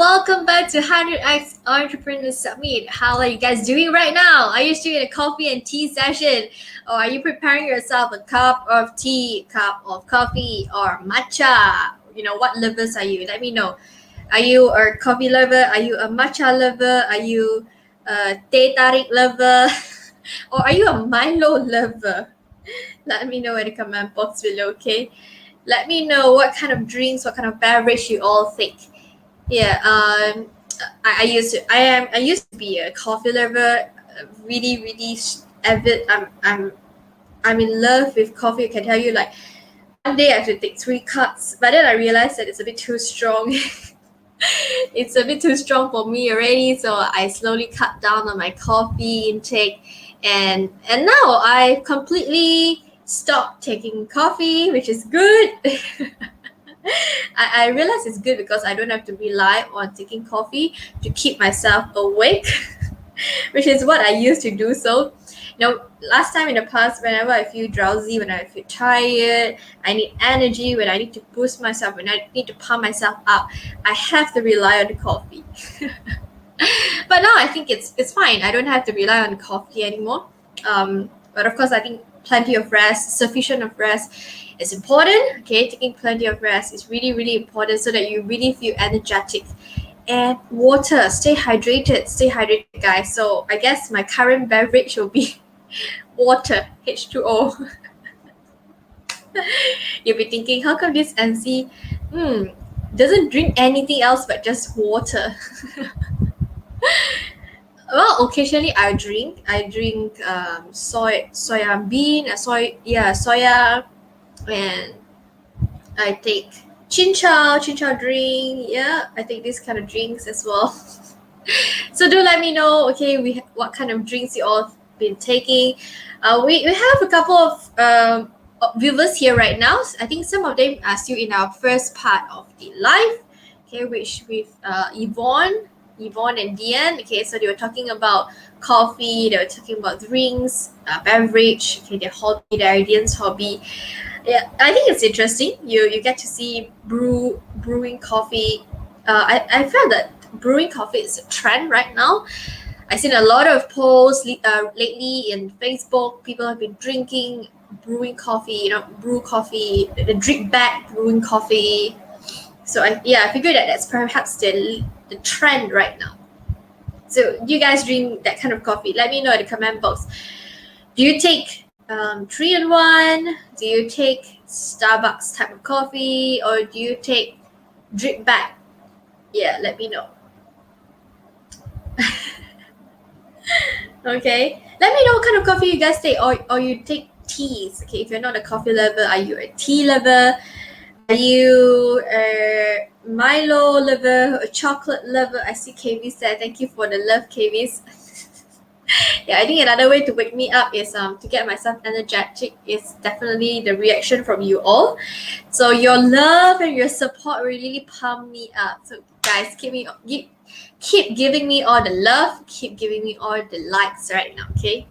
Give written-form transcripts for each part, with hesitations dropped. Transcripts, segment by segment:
welcome back to 100x Entrepreneur Summit. How are you guys doing right now? Are you still in a coffee and tea session? Or are you preparing yourself a cup of tea, cup of coffee, or matcha? What lovers are you? Let me know. Are you a coffee lover? Are you a matcha lover? Are you a teh tarik lover? Or are you a Milo lover? Let me know in the comment box below, okay? Let me know what kind of drinks, what kind of beverage you all think. Yeah, I used to be a coffee lover, really avid. I'm in love with coffee. I can tell you, like, one day I have to take 3 cups, but then I realized that it's a bit too strong. It's a bit too strong for me already, so I slowly cut down on my coffee intake, and now I completely stopped taking coffee, which is good. I realize it's good because I don't have to rely on taking coffee to keep myself awake, which is what I used to do. So, last time in the past, whenever I feel drowsy, when I feel tired, I need energy, when I need to boost myself, when I need to pump myself up, I have to rely on the coffee. But now I think it's fine. I don't have to rely on coffee anymore. But of course, I think plenty of rest, sufficient of rest is important. Okay, taking plenty of rest is really important so that you really feel energetic. And water, stay hydrated, guys. So I guess my current beverage will be water, H2O. You'll be thinking, how come this MC doesn't drink anything else but just water? Well, occasionally I drink soya, and I take chin chow drink. Yeah, I take these kind of drinks as well. So do let me know, okay, what kind of drinks you all been taking. We have a couple of viewers here right now. I think some of them are still in our first part of the live, okay, which with Yvonne and Diane. Okay, so they were talking about coffee, they were talking about drinks, beverage, okay, their hobby, their Diane's hobby. Yeah, I think it's interesting. You get to see brewing coffee. I felt that brewing coffee is a trend right now. I've seen a lot of posts lately in Facebook. People have been drinking brewing coffee, brew coffee, the drip bag brewing coffee. So I figured that's perhaps the trend right now. So do you guys drink that kind of coffee? Let me know in the comment box. Do you take 3-in-1? Do you take Starbucks type of coffee, or do you take drip bag? Yeah, let me know. Okay, let me know what kind of coffee you guys take, or you take teas. Okay, if you're not a coffee lover, are you a tea lover? Are you a Milo lover, a chocolate lover? I see KV said, thank you for the love, KVs. Yeah, I think another way to wake me up is to get myself energetic is definitely the reaction from you all. So your love and your support really pump me up. So guys, keep giving me all the love, keep giving me all the likes right now, okay?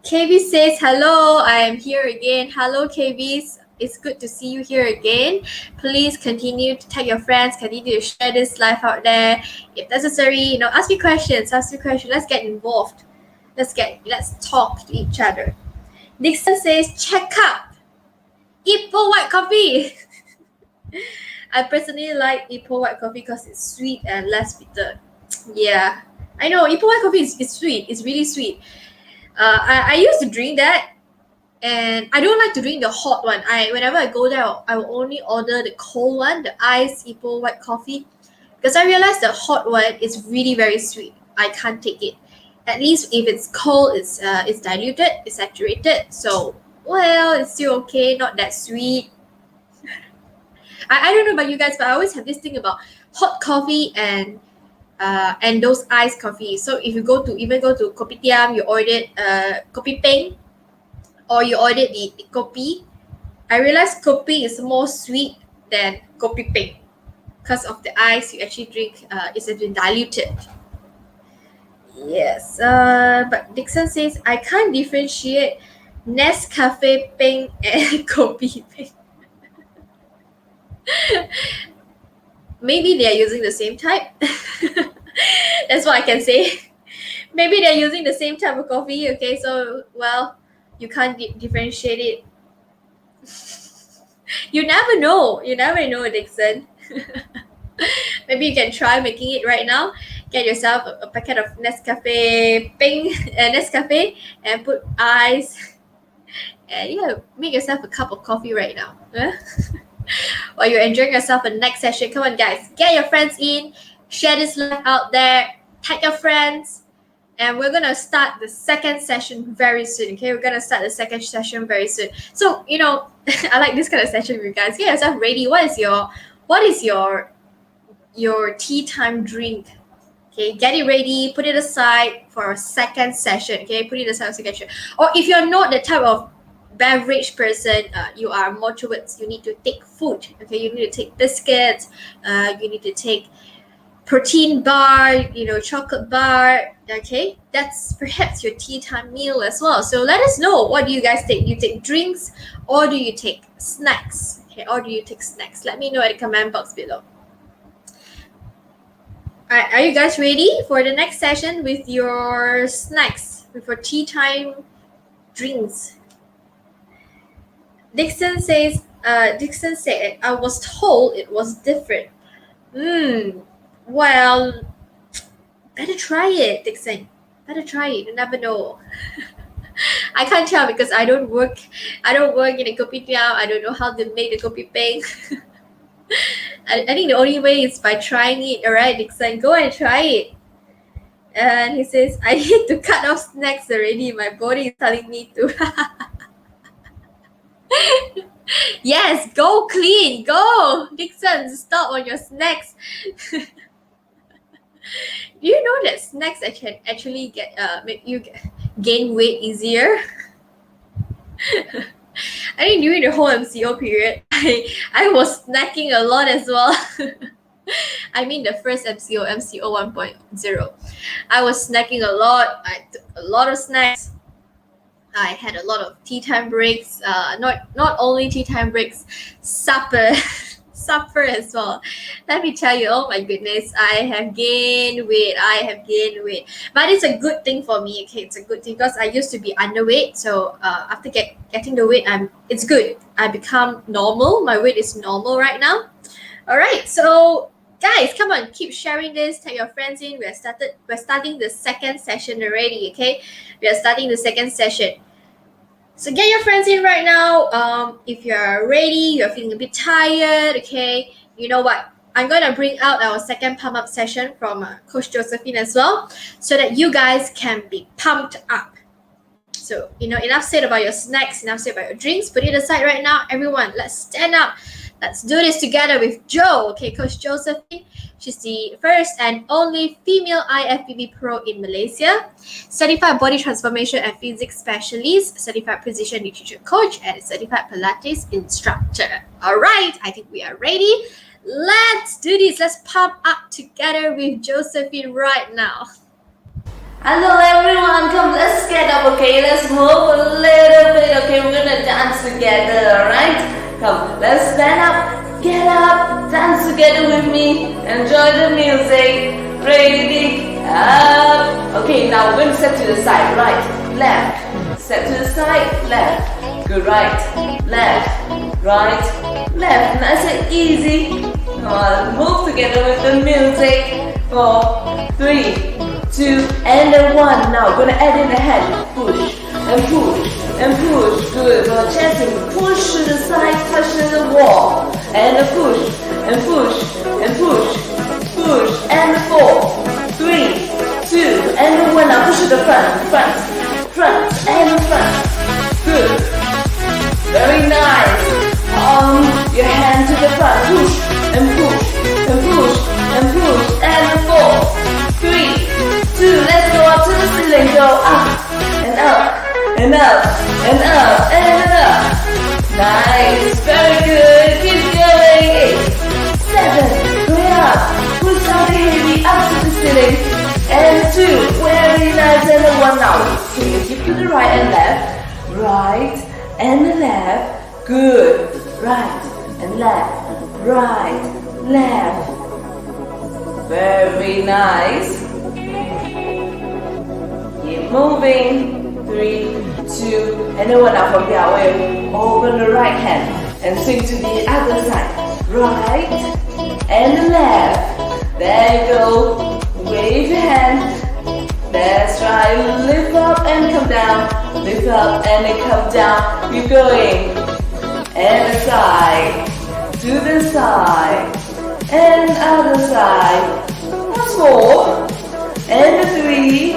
KB says, hello, I am here again. Hello, KBs. It's good to see you here again. Please continue to tag your friends, continue to share this live out there. If necessary, ask me questions. Let's get involved. Let's talk to each other. Dixon says, check up. Ipoh white coffee. I personally like Ipoh white coffee because it's sweet and less bitter. Yeah, I know Ipoh white coffee is sweet. It's really sweet. I used to drink that, and I don't like to drink the hot one. Whenever I go there, I will only order the cold one, the iced Ipoh white coffee, because I realized the hot one is really very sweet. I can't take it. At least if it's cold, it's diluted, it's saturated. So it's still okay, not that sweet. I don't know about you guys, but I always have this thing about hot coffee and those iced coffee. So if you go to kopitiam, you ordered kopi peng, or you ordered the kopi, I realized kopi is more sweet than kopi peng because of the ice you actually drink. It's been diluted. Yes, but Dixon says I can't differentiate Nescafe peng and kopi peng. maybe they're using the same type. That's what I can say. Maybe they're using the same type of coffee. Okay, so well, you can't differentiate it. You never know. You never know, Dixon. Maybe you can try making it right now. Get yourself a packet of Nescafe Nescafe, and put ice. And yeah, make yourself a cup of coffee right now. While you're enjoying yourself in the next session. Come on, guys, get your friends in, share this live out there, tag your friends, and we're gonna start the second session very soon. Okay, we're gonna start the second session very soon. So I like this kind of session with you guys. Get yourself ready. What is your tea time drink? Okay, get it ready, put it aside for a second session. Okay, put it aside for a second session. Or if you're not the type of beverage person, you are more towards, you need to take food. Okay, you need to take biscuits, you need to take protein bar, chocolate bar. Okay, that's perhaps your tea time meal as well. So let us know, what do you guys take? You take drinks, or do you take snacks? Okay, or do you take snacks? Let me know at the comment box below. Alright, are you guys ready for the next session with your snacks, with your tea time drinks? Dixon said, I was told it was different. Well, better try it, Dixon. Better try it. You never know. I can't tell because I don't work in a kopitiam. I don't know how they make the kopi peng. I think the only way is by trying it. Alright, Dixon, go and try it. And he says, I need to cut off snacks already. My body is telling me to. Yes, go clean. Go, Dixon, stop on your snacks. Do you know that snacks can actually make you gain weight easier? I think during the whole MCO period, I was snacking a lot as well. I mean the first MCO 1.0. I was snacking a lot. I took a lot of snacks. I had a lot of tea time breaks. Not only tea time breaks, supper as well. Let me tell you, oh my goodness, I have gained weight. But it's a good thing for me. Okay, it's a good thing because I used to be underweight. So after getting the weight, it's good. I become normal. My weight is normal right now. All right, so guys, come on, keep sharing this. Tag your friends in. We're starting the second session already. Okay, we are starting the second session. So get your friends in right now. If you're ready, you're feeling a bit tired, okay, you know what? I'm going to bring out our second pump up session from Coach Josephine as well, so that you guys can be pumped up. So, enough said about your snacks, enough said about your drinks. Put it aside right now. Everyone, let's stand up. Let's do this together with Jo, okay, Coach Josephine. She's the first and only female IFBB pro in Malaysia, certified body transformation and physics specialist, certified precision nutrition coach, and certified Pilates instructor. All right, I think we are ready. Let's do this. Let's pump up together with Josephine right now. Hello everyone, come, let's get up, okay? Let's move a little bit, okay? We're gonna dance together, alright? Come, let's stand up, get up, dance together with me, enjoy the music, ready, up. Okay, now we're gonna step to the side, right, left, step to the side, left, good, right, left, nice and easy. Come on, move together with the music. 4, 3, 2, and then 1. Now gonna add in the hand, push and push and push. Good. So chest and push to the side, touch to the wall, and the push and push and push and 4, 3, 2, and 1. Now push to the front and front. Good. Very nice. Your hand to the front, push and push and push and push, and 4, 3, 2. Let's go up to the ceiling. Go up and up and up and up and up. Nice, very good. Keep going. 8, 7, going up. Push down the heavy up to the ceiling. And 2, very nice. And 1 now. Take a hip to the right and left. Right and left. Good. Right and left. Right, left. Very nice. Keep moving. 3, 2, and then now from there, we'll open the right hand and swing to the other side. Right and left. There you go. Wave your hand. That's right. Lift up and come down. Lift up and then come down. Keep going. And the side. To the side. And other side. Once more. And the 3.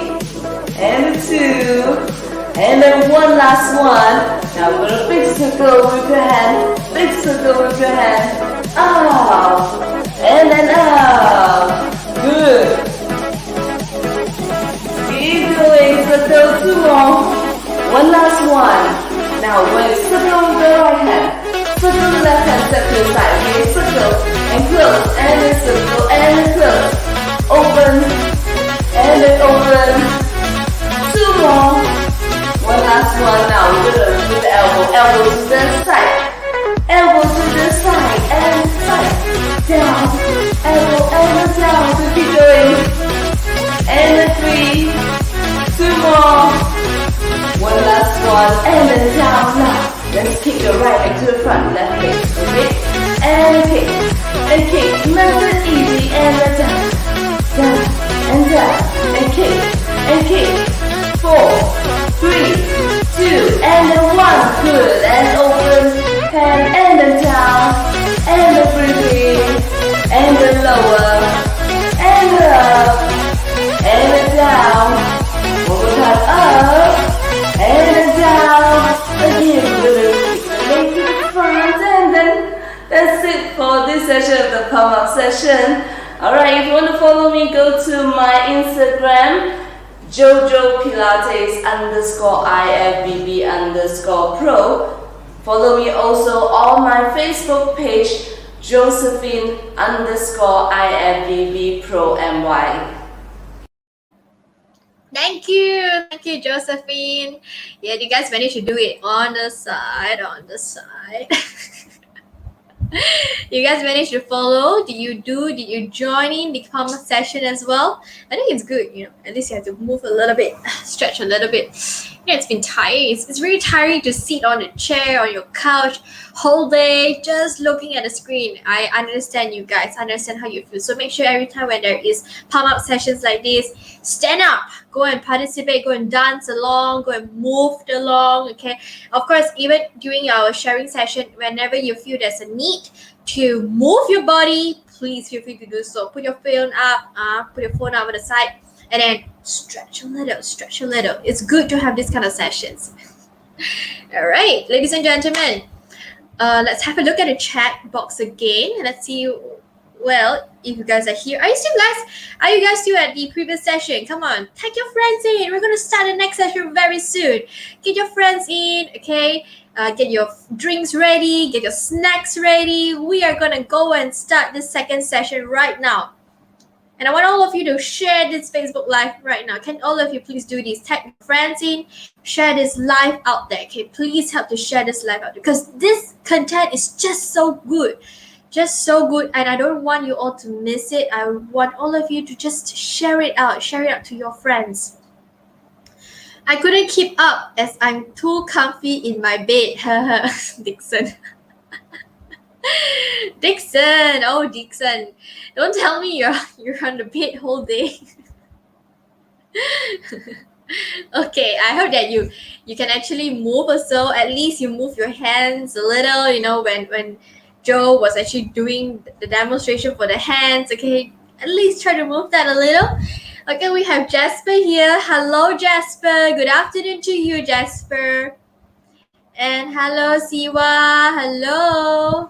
And the 2. And then one last one. Now we're gonna big circle with your hand. Big circle with your hand. Up. And then up. Good. Keep going. Circle 2 more. One last one. Now we're circle with the right hand. Circle the left hand, step to the side. Okay, circle and close. And then circle and then close. Open. And then open. 2 more. One last one now. We're gonna do the elbow. Elbow to the side. Elbow to the side and side. Down. Elbow and down. So keep going. And the 3. 2 more. One last one. And then down now. Let's kick your right leg to the front. Left leg. Okay. And kick. And kick. Nice and easy. And then down. Down. And down. And kick. And kick. 4, 3, 2, and then 1. Good. And open. Hand and then down. And then breathing. And then lower. And up. And then down. One more time up. And then down. Again. We're going to keep the leg to the front. And then that's it for this session of the palm up session. Alright, if you want to follow me, go to my Instagram. Jojo Pilates _IFBB _pro. Follow me also on my Facebook page, Josephine _IFBB pro MY. Thank you, Josephine. Yeah, you guys managed to do it on the side. You guys managed to follow? Did you join in the comment session as well? I think it's good, at least you have to move a little bit, stretch a little bit. It's been tiring. It's very tiring to sit on a chair, on your couch, whole day, just looking at the screen. I understand you guys, I understand how you feel. So make sure every time when there is palm-up sessions like this, stand up, go and participate, go and dance along, go and move along, okay? Of course, even during our sharing session, whenever you feel there's a need to move your body, please feel free to do so. Put your phone up, put your phone up on the side, and then stretch a little. It's good to have these kind of sessions. All right, ladies and gentlemen, let's have a look at the chat box again. Let's see, well, if you guys are here. Are you guys still at the previous session? Come on, tag your friends in. We're going to start the next session very soon. Get your friends in, okay? Get your drinks ready, get your snacks ready. We are going to go and start this second session right now. And I want all of you to share this Facebook Live right now. Can all of you please do this? Tag your friends in, share this live out there. Okay, please help to share this live out there, because this content is just so good. And I don't want you all to miss it. I want all of you to just share it out to your friends. I couldn't keep up as I'm too comfy in my bed. Dixon. Dixon, don't tell me you're on the bed whole day. Okay, I hope that you can actually move also. At least you move your hands a little, when Joe was actually doing the demonstration for the hands. Okay, at least try to move that a little. Okay, we have Jasper here. Hello, Jasper. Good afternoon to you, Jasper. And hello, Siwa. Hello.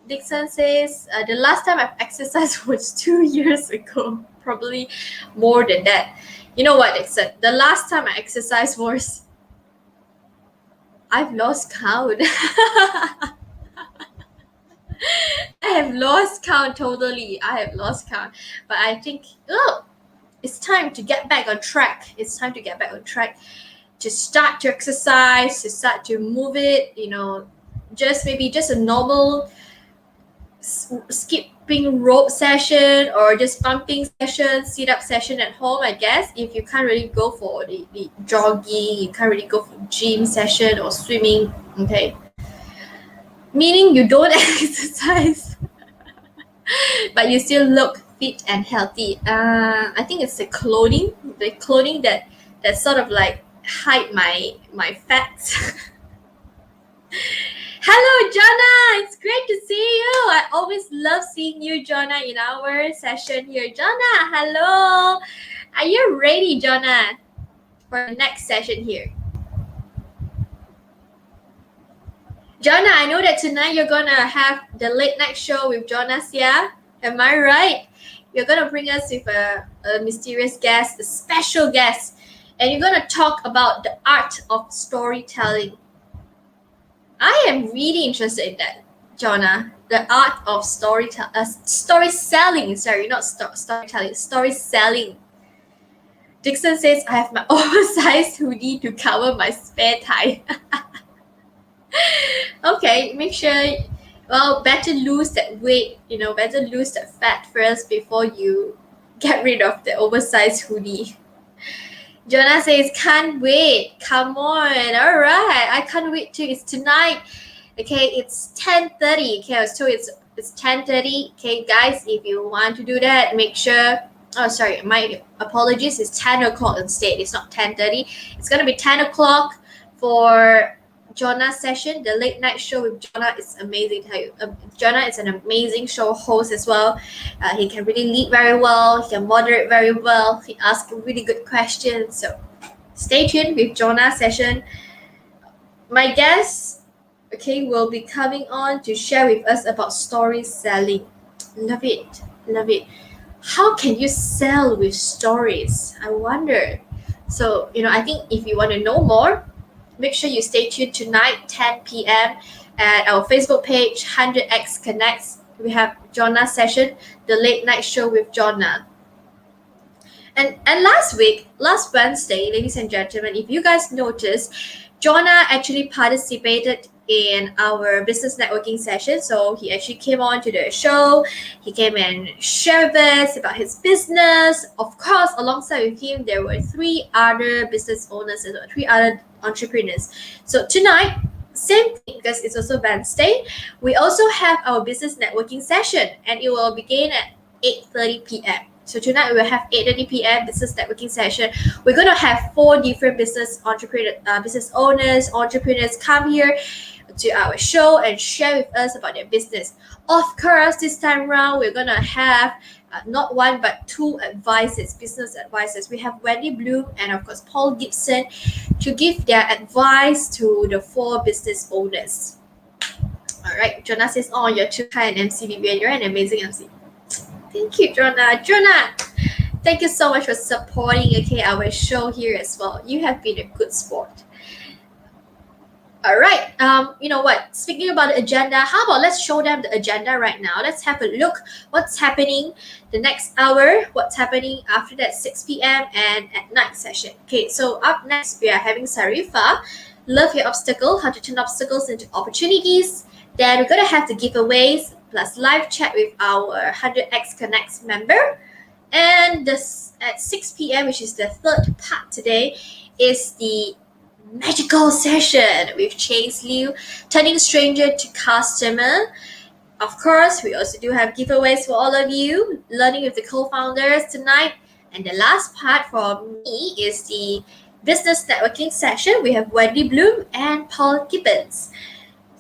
Dixon says, the last time I've exercised was 2 years ago. Probably more than that. You know what, Dixon? The last time I exercised was... I've lost count. I have lost count totally. But I think, it's time to get back on track. To start to exercise, to start to move it, just a normal skipping jumping rope session or just pumping session, sit-up session at home, I guess. If you can't really go for the jogging, you can't really go for gym session or swimming, okay? Meaning you don't exercise, but you still look fit and healthy. I think it's the clothing that sort of like hide my fats. Hello, Jonna. It's great to see you. I always love seeing you, Jonna, in our session here. Jonna, hello. Are you ready, Jonna, for the next session here? Jonna, I know that tonight you're gonna have the late night show with Jonna Sia. Am I right? You're gonna bring us with a mysterious guest, a special guest, and you're gonna talk about the art of storytelling. I am really interested in that, Jonna. The art of story selling. Sorry, not storytelling. Story selling. Dixon says I have my oversized hoodie to cover my spare thigh. Okay, make sure. Well, better lose that weight. Better lose that fat first before you get rid of the oversized hoodie. Jonah says, can't wait. Come on. All right. I can't wait too. It's tonight. Okay, it's 10:30. Okay, so it's 10:30. Okay, guys, if you want to do that, make sure. Oh, sorry. My apologies. It's 10 o'clock instead. It's not 10:30. It's going to be 10 o'clock for Jonah's session. The late night show with Jonah is amazing. Jonah is an amazing show host as well. He can really lead very well. He can moderate very well. He asks really good questions. So stay tuned with Jonah's session. My guest, okay, will be coming on to share with us about story selling. Love it. Love it. How can you sell with stories? I wonder. So, I think if you want to know more, make sure you stay tuned tonight, 10 p.m. at our Facebook page, 100X Connects. We have Jonah's session, the late night show with Jonah. And last Wednesday, ladies and gentlemen, if you guys noticed, Jonah actually participated in our business networking session. So he actually came on to the show. He came and shared with us about his business. Of course, alongside with him, there were 3 other business owners and 3 other entrepreneurs. So tonight, same thing, because it's also Wednesday, we also have our business networking session, and it will begin at 8:30 p.m. So tonight we will have 8:30 p.m. business networking session. We're gonna have 4 different business owners, entrepreneurs come here to our show and share with us about their business. Of course, this time around we're gonna have not 1 but 2 business advisors. We have Wendy Bloom and of course Paul Gibson to give their advice to the 4 business owners. All right, Jonah says, "Oh, you're too kind, MC Vivian. You're an amazing MC." Thank you, Jonah. Jonah, thank you so much for supporting our show here as well. You have been a good sport. All right. You know what? Speaking about the agenda, how about let's show them the agenda right now? Let's have a look what's happening the next hour, what's happening after that 6 p.m. and at night session. Okay, so up next we are having Sarifa, Love Your Obstacle, how to turn obstacles into opportunities. Then we're going to have the giveaways plus live chat with our 100X Connects member. And this at 6 p.m., which is the 3rd part today, is the magical session with Chase Liu, turning stranger to customer. Of course, we also do have giveaways for all of you, learning with the co-founders tonight. And the last part for me is the business networking session. We have Wendy Bloom and Paul Gibbons.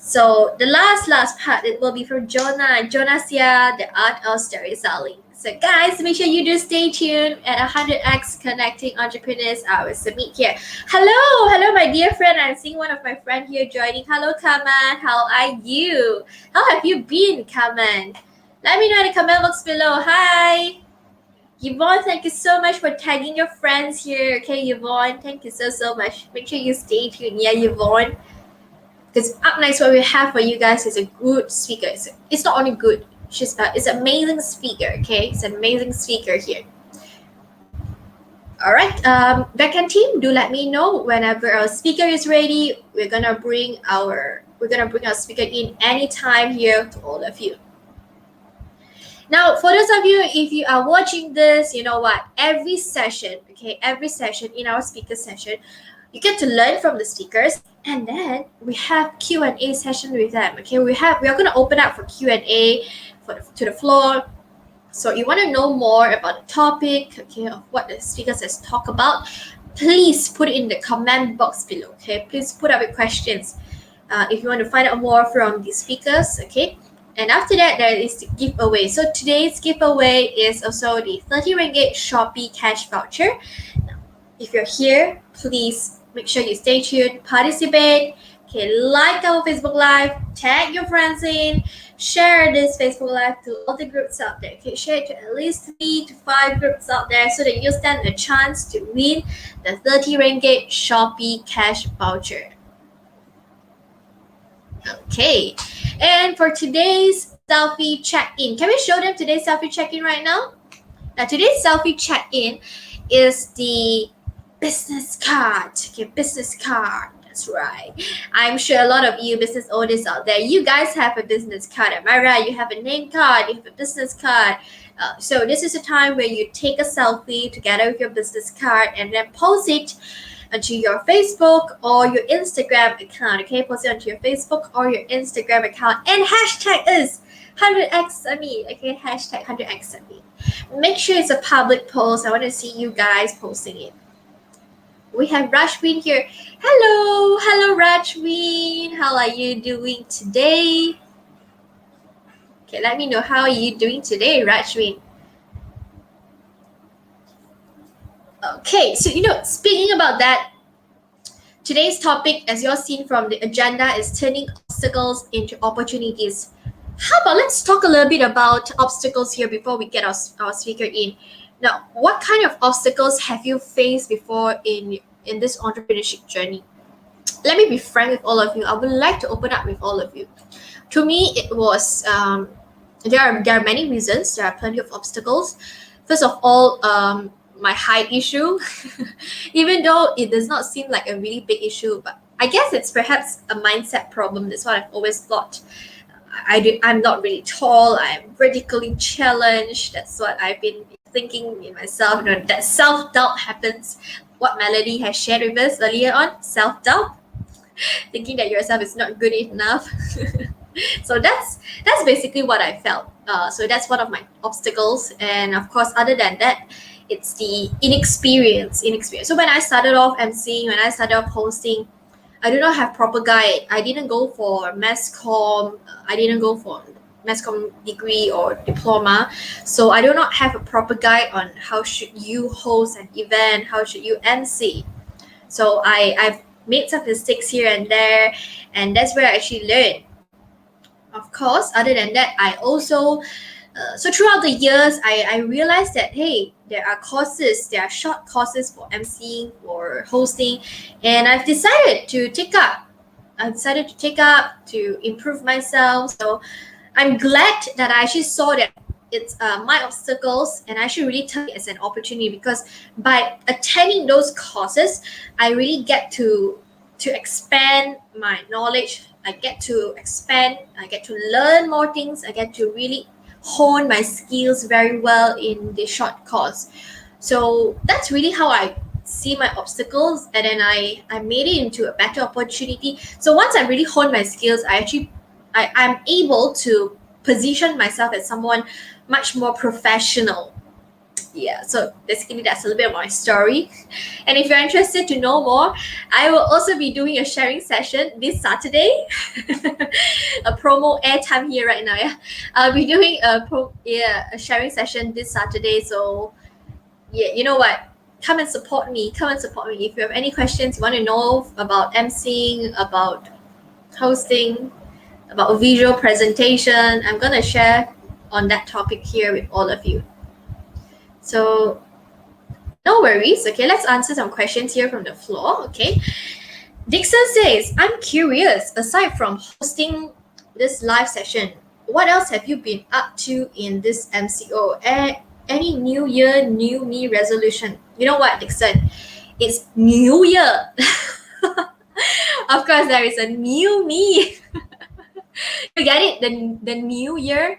So the last part, it will be from Jonah Sia, the art of storytelling. So guys, make sure you do stay tuned at 100X Connecting Entrepreneurs, our summit here. Hello, my dear friend. I'm seeing one of my friends here joining. Hello, Kaman. How are you? How have you been, Kaman? Let me know in the comment box below. Hi. Yvonne, thank you so much for tagging your friends here. Okay, Yvonne, thank you so much. Make sure you stay tuned. Yeah, Yvonne. Because up next, what we have for you guys is a good speaker. It's not only good. It's an amazing speaker, okay? It's an amazing speaker here. All right, backend team, do let me know whenever our speaker is ready. We're gonna bring our speaker in anytime here to all of you. Now, for those of you, if you are watching this, you know what? Every session in our speaker session, you get to learn from the speakers, and then we have Q&A session with them. Okay, we are going to open up for Q&A to the floor. So you want to know more about the topic, okay, of what the speakers has talked about, please put it in the comment box below. Okay, please put up your questions if you want to find out more from the speakers. Okay, and after that, there is the giveaway. So today's giveaway is also the 30 ringgit Shopee cash voucher. Now, if you're here, please make sure you stay tuned, participate. Okay, like our Facebook Live, tag your friends in, share this Facebook Live to all the groups out there. Okay, share it to at least 3 to 5 groups out there so that you stand a chance to win the 30 ringgit Shopee cash voucher. Okay, and for today's selfie check-in, can we show them today's selfie check-in right now? Now, today's selfie check-in is the business card. Okay, business card. That's right. I'm sure a lot of you business owners out there, you guys have a business card. Am I right? You have a name card, you have a business card. So this is a time where you take a selfie together with your business card and then post it onto your Facebook or your Instagram account. Okay, post it onto your Facebook or your Instagram account and hashtag us 100x okay, hashtag 100x Make sure it's a public post. I want to see you guys posting it. We have Rajwin here. Hello Rajwin. How are you doing today? Okay, let me know how are you doing today, Rajwin. Okay, so speaking about that, today's topic, as you're seeing from the agenda, is turning obstacles into opportunities. How about let's talk a little bit about obstacles here before we get our speaker in. Now, what kind of obstacles have you faced before in this entrepreneurship journey? Let me be frank with all of you. I would like to open up with all of you. To me, it was there are many reasons. There are plenty of obstacles. First of all, my height issue. Even though it does not seem like a really big issue, but I guess it's perhaps a mindset problem. That's what I've always thought. I'm not really tall. I'm vertically challenged. That's what I've been thinking in myself. That self-doubt happens. What Melody has shared with us earlier on, self-doubt, thinking that yourself is not good enough. So that's basically what I felt. So that's one of my obstacles. And of course, other than that, it's the inexperience. So when I started off emceeing, when I started off hosting, I do not have proper guide. I didn't go for mass comm. I didn't go for mass comm degree or diploma. So I do not have a proper guide on how should you host an event, how should you MC. So I've made some mistakes here and there, and that's where I actually learned. Of course, other than that, I also so throughout the years, I realized that, hey, there are short courses for emceeing, for hosting, and I've decided to take up. To improve myself. So I'm glad that I actually saw that it's my obstacles, and I should really turn it as an opportunity, because by attending those courses, I really get to expand my knowledge. I get to expand. I get to learn more things. I get to really hone my skills very well in the short course. So that's really how I see my obstacles, and then I made it into a better opportunity. So once I really honed my skills, I'm able to position myself as someone much more professional. Yeah, so basically that's a little bit of my story. And if you're interested to know more, I will also be doing a sharing session this Saturday. A promo airtime here right now. Yeah, I'll be doing a sharing session this Saturday. So yeah, you know what? Come and support me. If you have any questions, you want to know about emceeing, about hosting, about visual presentation, I'm gonna share on that topic here with all of you. So no worries. Okay, let's answer some questions here from the floor. Okay, Dixon says, I'm curious, aside from hosting this live session, what else have you been up to in this MCO? Any New Year, New Me resolution? You know what, Dixon? It's New Year. Of course, there is a new me. You get it? The new year.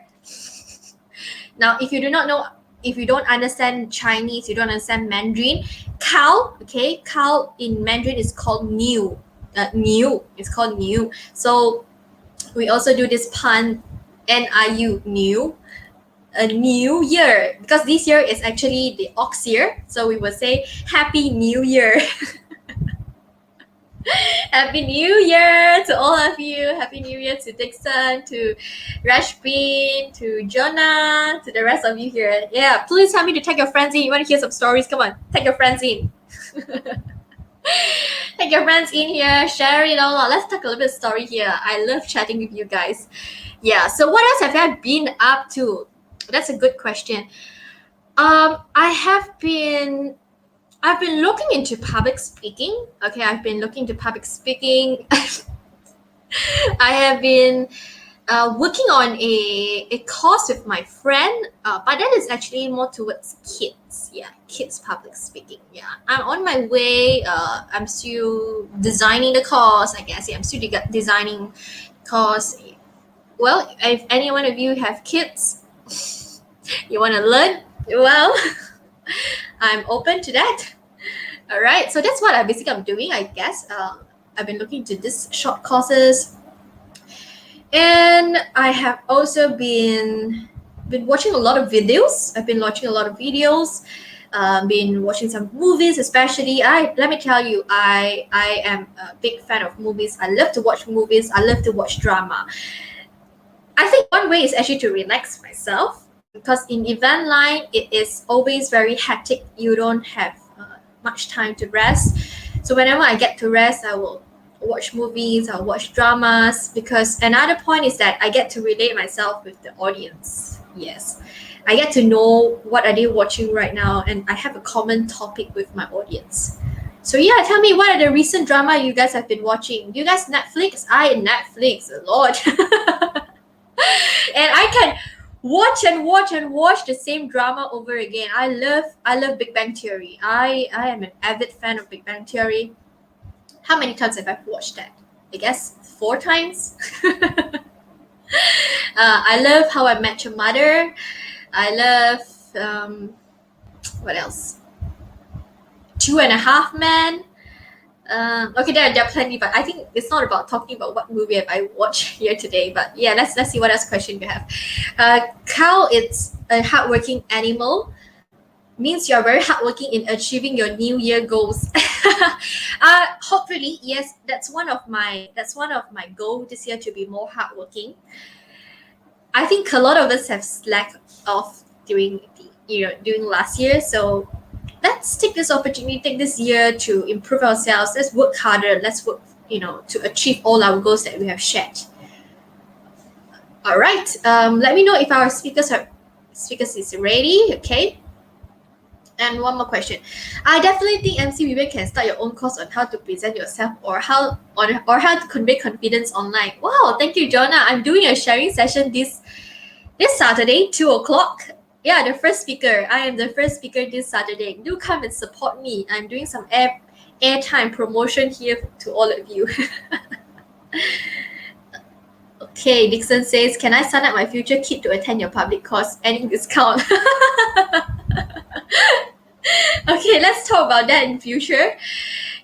Now, if you do not know, if you don't understand Chinese, you don't understand Mandarin, cow, okay, cow in Mandarin is called new. New, it's called new. So we also do this pun, NIU, new. A new year, because this year is actually the ox year, so we will say Happy New Year. Happy New Year to all of you. Happy New Year to Dixon, to Rashbin, to Jonah, to the rest of you here. Yeah, please tell me to tag your friends in. You want to hear some stories? Come on, tag your friends in. Tag your friends in here, share it all. Let's talk a little bit of story here. I love chatting with you guys. Yeah, so what else have I been up to? That's a good question. I've been looking into public speaking. Okay, I've been looking into public speaking. I have been working on a course with my friend, but that is actually more towards kids. Yeah, kids public speaking. Yeah, I'm on my way. I'm still designing the course, I guess. Yeah, I'm still designing course. Well, if any one of you have kids, you want to learn, well, I'm open to that. All right, so that's what I'm doing, I guess. I've been looking into these short courses, and I have also been watching a lot of videos. I've been watching a lot of videos. Been watching some movies, especially. Let me tell you, I am a big fan of movies. I love to watch movies. I love to watch drama. I think one way is actually to relax myself, because in event line it is always very hectic. You don't have much time to rest. So whenever I get to rest, I will watch movies, I'll watch dramas, because another point is that I get to relate myself with the audience. Yes, I get to know what are they watching right now, and I have a common topic with my audience. So yeah, tell me, what are the recent drama you guys have been watching? You guys Netflix? I Netflix a lot. And I can watch the same drama over again. I love Big Bang Theory. I am an avid fan of Big Bang Theory. How many times have I watched that? I guess 4 times. I love How I Met Your Mother. I love what else? 2.5 Men. Okay, there are plenty, but I think it's not about talking about what movie have I watched here today. But yeah, let's see what else question you have. Cow, it's a hardworking animal. Means you're very hardworking in achieving your New Year goals. Hopefully, yes, that's one of my goals this year, to be more hardworking. I think a lot of us have slacked off during last year, so let's take this opportunity, take this year to improve ourselves. Let's work harder. Let's work, to achieve all our goals that we have shared. All right. Let me know if our speakers is ready. Okay. And one more question. I definitely think MC Vivian can start your own course on how to present yourself, or how to convey confidence online. Wow, thank you, Jonah. I'm doing a sharing session this Saturday, 2:00. Yeah, the first speaker. I am the first speaker this Saturday. Do come and support me. I'm doing some airtime promotion here to all of you. Okay, Dixon says, can I sign up my future kid to attend your public course? Any discount? Okay, let's talk about that in future.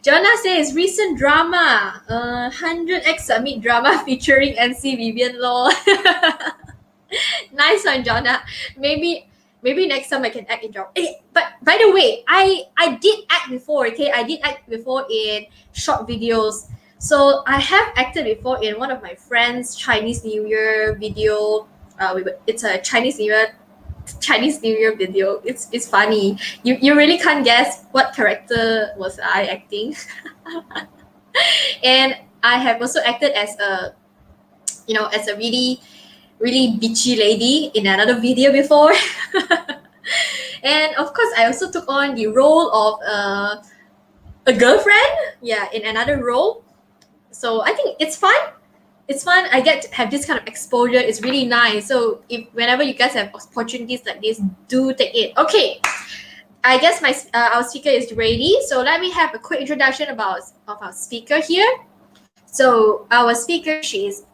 Jonah says, recent drama, 100x Summit drama featuring MC Vivian Law. Nice one, Jonah. Maybe next time I can act in drama. Hey, but by the way, I did act before, okay? I did act before in short videos. So I have acted before in one of my friends' Chinese New Year video. It's a Chinese New Year video. It's funny. You really can't guess what character was I acting. And I have also acted as a really, really bitchy lady in another video before. And of course, I also took on the role of a girlfriend, in another role. So I think it's fun. It's fun. I get to have this kind of exposure. It's really nice. So whenever you guys have opportunities like this, do take it. Okay, I guess our speaker is ready. So let me have a quick introduction of our speaker here. So our speaker, she's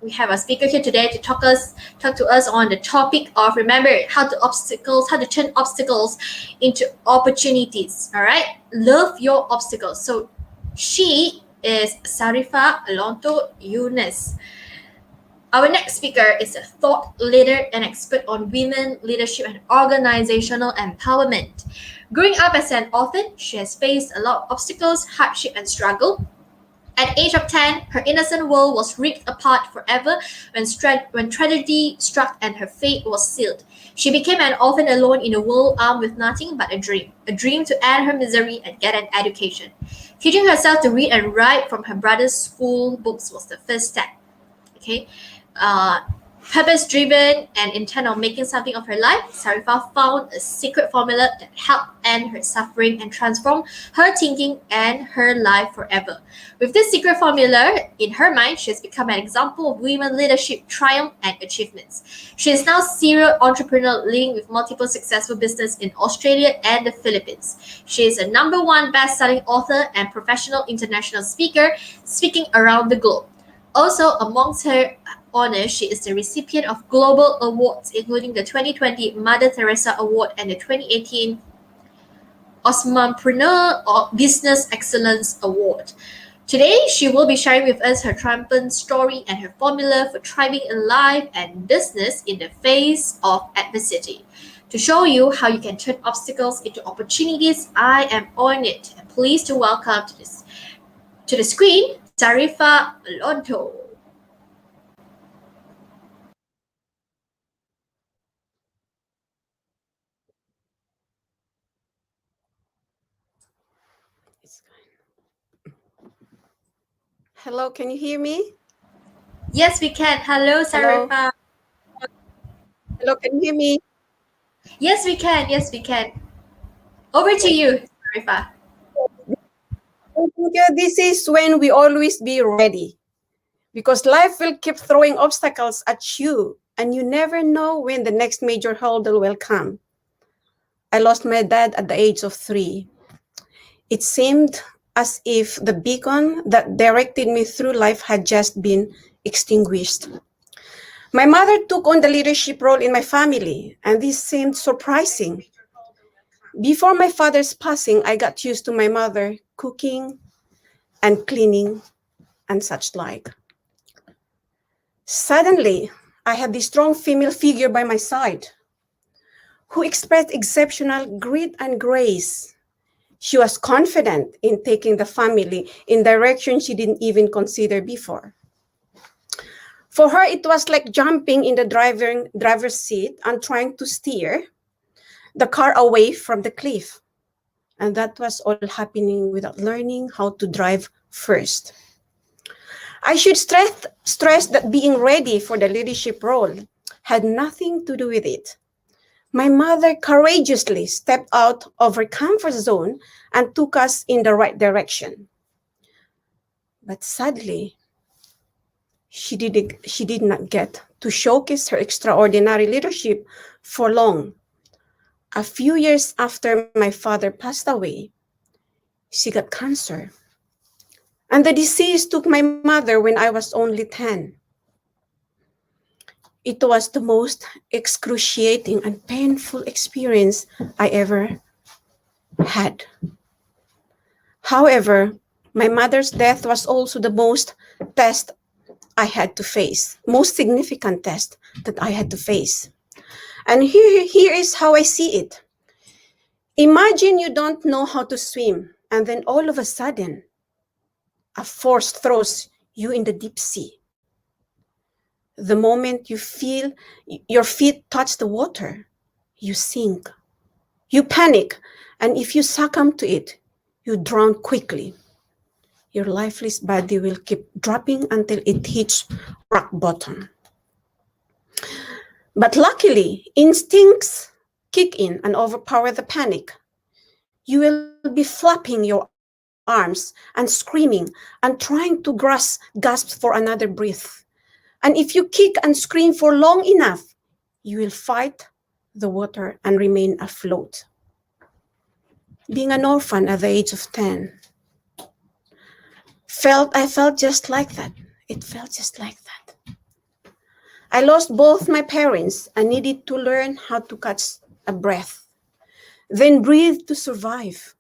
we have a speaker here today to talk to us on the topic of, remember, how to turn obstacles into opportunities. All right, love your obstacles. So she is Sarifa Alonto Younes. Our next speaker is a thought leader and expert on women leadership and organizational empowerment. Growing up as an orphan, she has faced a lot of obstacles, hardship, and struggle. At age of 10, her innocent world was ripped apart forever when tragedy struck and her fate was sealed. She became an orphan alone in a world armed with nothing but a dream to end her misery and get an education. Teaching herself to read and write from her brother's school books was the first step. Okay, uh, purpose-driven and intent on making something of her life, Sarifa found a secret formula that helped end her suffering and transform her thinking and her life forever. With this secret formula in her mind, she has become an example of women leadership, triumph, and achievements. She is now a serial entrepreneur leading with multiple successful businesses in Australia and the Philippines. She is a #1 best-selling author and professional international speaker, speaking around the globe. Also, amongst her honors, she is the recipient of global awards, including the 2020 Mother Teresa Award and the 2018 Osmanpreneur Business Excellence Award. Today, she will be sharing with us her triumphant story and her formula for thriving in life and business in the face of adversity. To show you how you can turn obstacles into opportunities, I am honored and pleased to welcome to the screen Sarifa Alonto. Hello, can you hear me? Yes, we can. Hello, Hello. Sarifa. Hello, can you hear me? Yes, we can. Yes, we can. Over to you, Sarifa. I think this is when we always be ready, because life will keep throwing obstacles at you, and you never know when the next major hurdle will come. I lost my dad at the age of 3. It seemed as if the beacon that directed me through life had just been extinguished. My mother took on the leadership role in my family, and this seemed surprising. Before my father's passing, I got used to my mother cooking and cleaning and such like. Suddenly, I had this strong female figure by my side who expressed exceptional grit and grace. She was confident in taking the family in direction she didn't even consider before. For her, it was like jumping in the driver's seat and trying to steer the car away from the cliff. And that was all happening without learning how to drive first. I should stress that being ready for the leadership role had nothing to do with it. My mother courageously stepped out of her comfort zone and took us in the right direction. But sadly, she did not get to showcase her extraordinary leadership for long. A few years after my father passed away, she got cancer. And the disease took my mother when I was only 10. It was the most excruciating and painful experience I ever had. However, my mother's death was also the most significant test that I had to face. And here is how I see it. Imagine you don't know how to swim, and then all of a sudden, a force throws you in the deep sea. The moment you feel your feet touch the water, you sink. You panic, and if you succumb to it, you drown quickly. Your lifeless body will keep dropping until it hits rock bottom. But luckily, instincts kick in and overpower the panic. You will be flapping your arms and screaming and trying to gasp for another breath. And if you kick and scream for long enough, you will fight the water and remain afloat. Being an orphan at the age of 10, I felt just like that. It felt just like that. I lost both my parents and needed to learn how to catch a breath, then breathe to survive,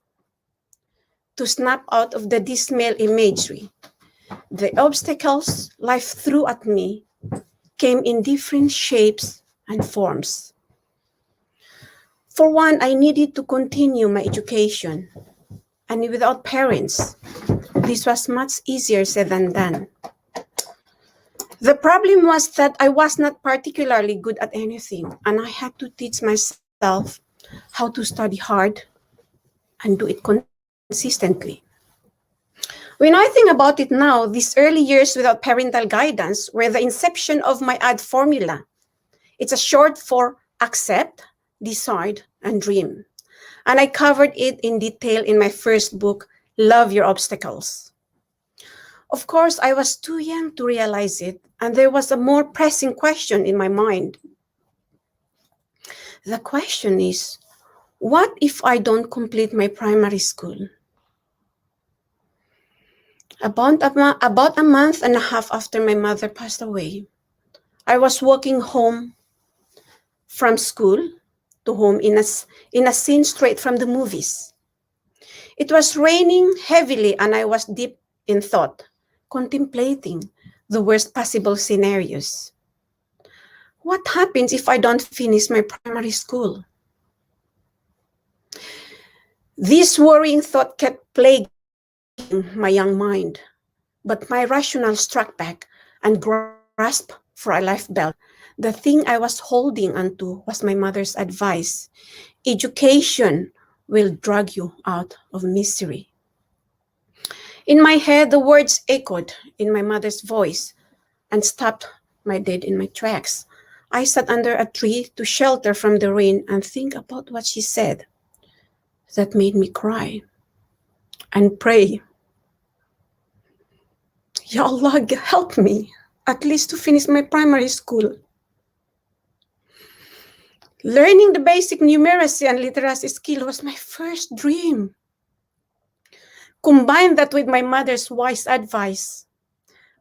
to snap out of the dismal imagery. The obstacles life threw at me came in different shapes and forms. For one, I needed to continue my education, and without parents, this was much easier said than done. The problem was that I was not particularly good at anything, and I had to teach myself how to study hard and do it consistently. When I think about it now, these early years without parental guidance were the inception of my ADD formula. It's a short for accept, decide, and dream. And I covered it in detail in my first book, Love Your Obstacles. Of course, I was too young to realize it, and there was a more pressing question in my mind. The question is, what if I don't complete my primary school? About a month and a half after my mother passed away, I was walking home from school to home in a scene straight from the movies. It was raining heavily and I was deep in thought, contemplating the worst possible scenarios. What happens if I don't finish my primary school? This worrying thought kept plaguing my young mind, but my rationale struck back and grasped for a life belt. The thing I was holding onto was my mother's advice. Education will drag you out of misery. In my head, the words echoed in my mother's voice and stopped my dead in my tracks. I sat under a tree to shelter from the rain and think about what she said. That made me cry and pray. Ya Allah, help me at least to finish my primary school. Learning the basic numeracy and literacy skill was my first dream. Combine that with my mother's wise advice,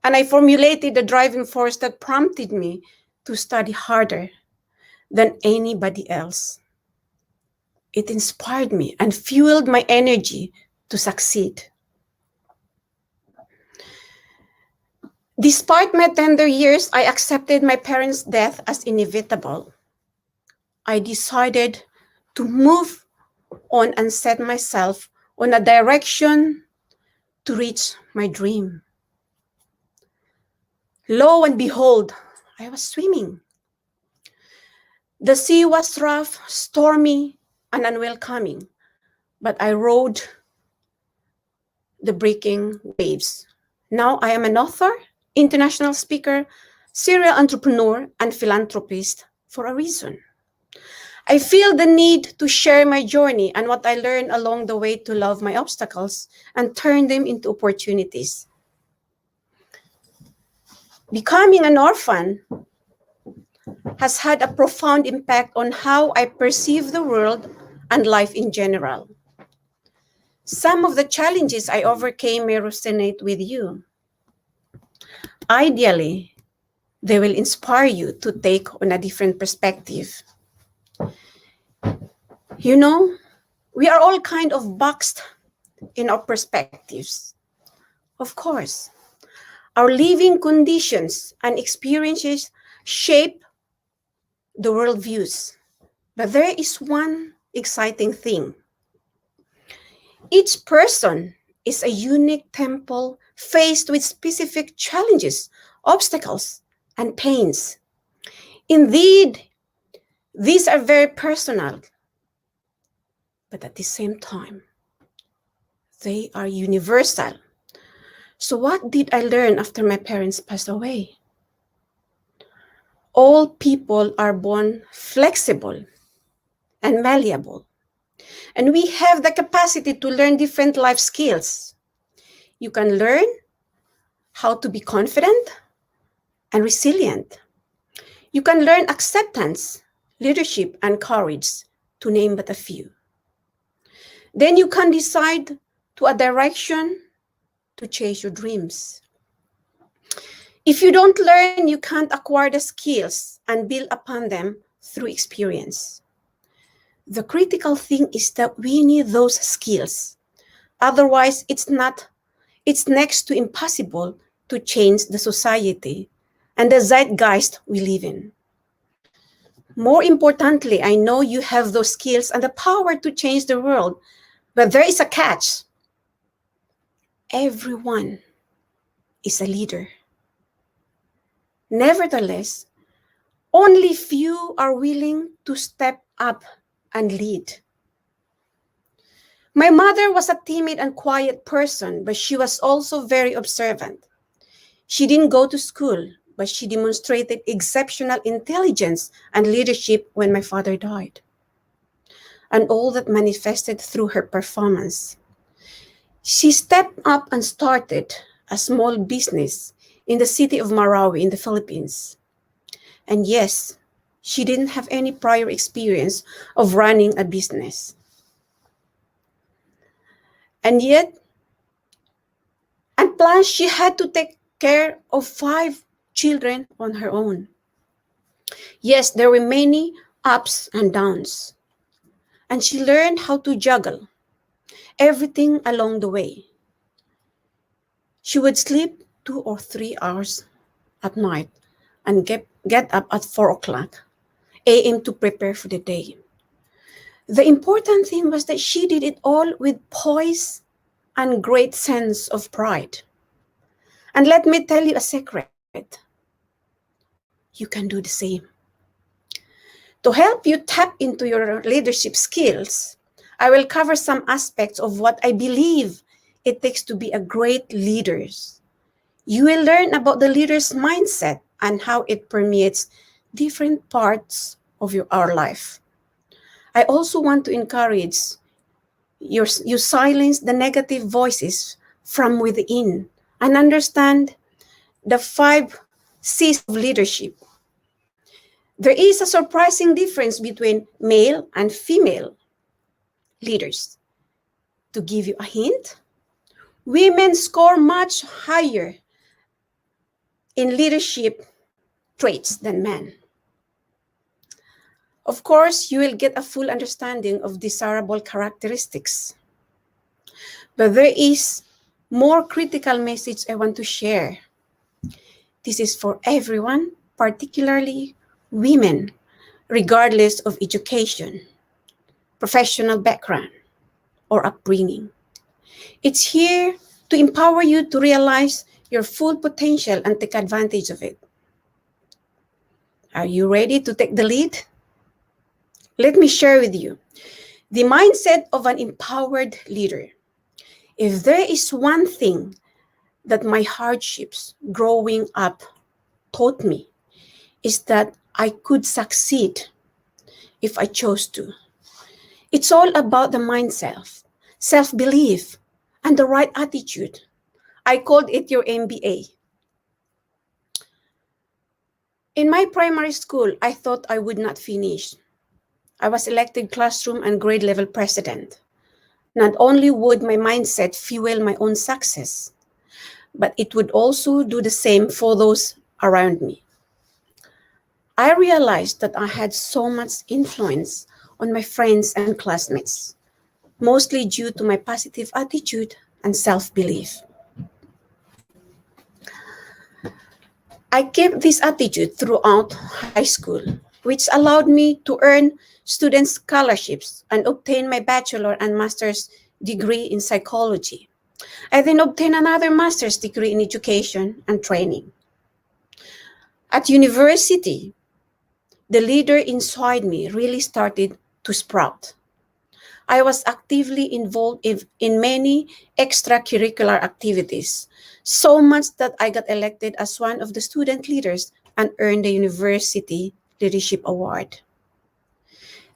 and I formulated the driving force that prompted me to study harder than anybody else. It inspired me and fueled my energy to succeed. Despite my tender years, I accepted my parents' death as inevitable. I decided to move on and set myself on a direction to reach my dream. Lo and behold, I was swimming. The sea was rough, stormy, and unwelcoming, but I rode the breaking waves. Now I am an author, international speaker, serial entrepreneur, and philanthropist for a reason. I feel the need to share my journey and what I learned along the way to love my obstacles and turn them into opportunities. Becoming an orphan has had a profound impact on how I perceive the world and life in general. Some of the challenges I overcame may resonate with you. Ideally, they will inspire you to take on a different perspective. You know, we are all kind of boxed in our perspectives. Of course, our living conditions and experiences shape the worldviews. But there is one exciting thing. Each person is a unique temple faced with specific challenges, obstacles, and pains. Indeed, these are very personal, but at the same time, they are universal. So what did I learn after my parents passed away? All people are born flexible and malleable, and we have the capacity to learn different life skills. You can learn how to be confident and resilient. You can learn acceptance, leadership, and courage, to name but a few. Then you can decide to a direction to chase your dreams. If you don't learn, you can't acquire the skills and build upon them through experience. The critical thing is that we need those skills. Otherwise, it's next to impossible to change the society and the zeitgeist we live in. More importantly, I know you have those skills and the power to change the world, but there is a catch. Everyone is a leader. Nevertheless, only few are willing to step up and lead. My mother was a timid and quiet person, but she was also very observant. She didn't go to school, but she demonstrated exceptional intelligence and leadership when my father died. And all that manifested through her performance. She stepped up and started a small business in the city of Marawi in the Philippines. And yes, she didn't have any prior experience of running a business. And plus she had to take care of 5 children on her own. Yes, there were many ups and downs. And she learned how to juggle everything along the way. She would sleep 2 or 3 hours at night and get up at 4 o'clock a.m. to prepare for the day. The important thing was that she did it all with poise and great sense of pride. And let me tell you a secret. You can do the same. To help you tap into your leadership skills, I will cover some aspects of what I believe it takes to be a great leader. You will learn about the leader's mindset and how it permeates different parts of our life. I also want to encourage you silence the negative voices from within and understand the 5 C's of leadership. There is a surprising difference between male and female leaders. To give you a hint, women score much higher in leadership traits than men. Of course, you will get a full understanding of desirable characteristics. But there is more critical message I want to share. This is for everyone, particularly women, regardless of education, professional background, or upbringing. It's here to empower you to realize your full potential and take advantage of it. Are you ready to take the lead? Let me share with you the mindset of an empowered leader. If there is one thing that my hardships growing up taught me, is that I could succeed if I chose to. It's all about the mindset, self-belief, and the right attitude. I called it your MBA. In my primary school, I thought I would not finish. I was elected classroom and grade level president. Not only would my mindset fuel my own success, but it would also do the same for those around me. I realized that I had so much influence on my friends and classmates, mostly due to my positive attitude and self-belief. I kept this attitude throughout high school, which allowed me to earn student scholarships and obtain my bachelor and master's degree in psychology. I then obtained another master's degree in education and training. At university, the leader inside me really started to sprout. I was actively involved in many extracurricular activities, so much that I got elected as one of the student leaders and earned the University Leadership Award.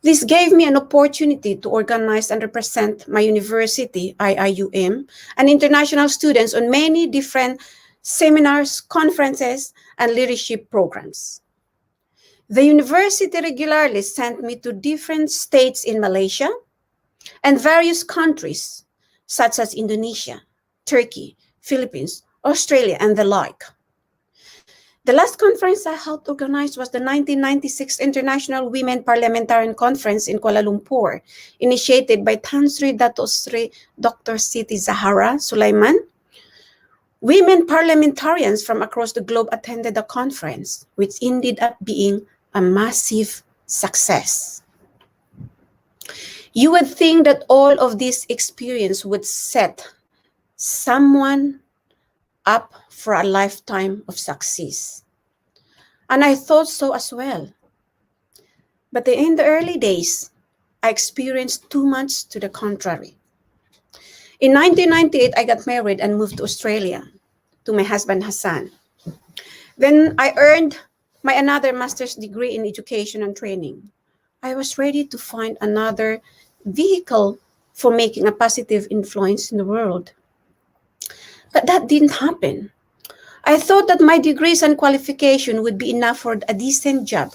This gave me an opportunity to organize and represent my university, IIUM, and international students on many different seminars, conferences, and leadership programs. The university regularly sent me to different states in Malaysia and various countries, such as Indonesia, Turkey, Philippines, Australia, and the like. The last conference I helped organize was the 1996 International Women Parliamentarian Conference in Kuala Lumpur, initiated by Tan Sri Dato Sri Dr. Siti Zahara Sulaiman. Women parliamentarians from across the globe attended the conference, which ended up being a massive success. You would think that all of this experience would set someone up for a lifetime of success. And I thought so as well. But in the early days, I experienced too much to the contrary. In 1998, I got married and moved to Australia to my husband, Hassan. Then I earned my another master's degree in education and training. I was ready to find another vehicle for making a positive influence in the world. But that didn't happen. I thought that my degrees and qualification would be enough for a decent job.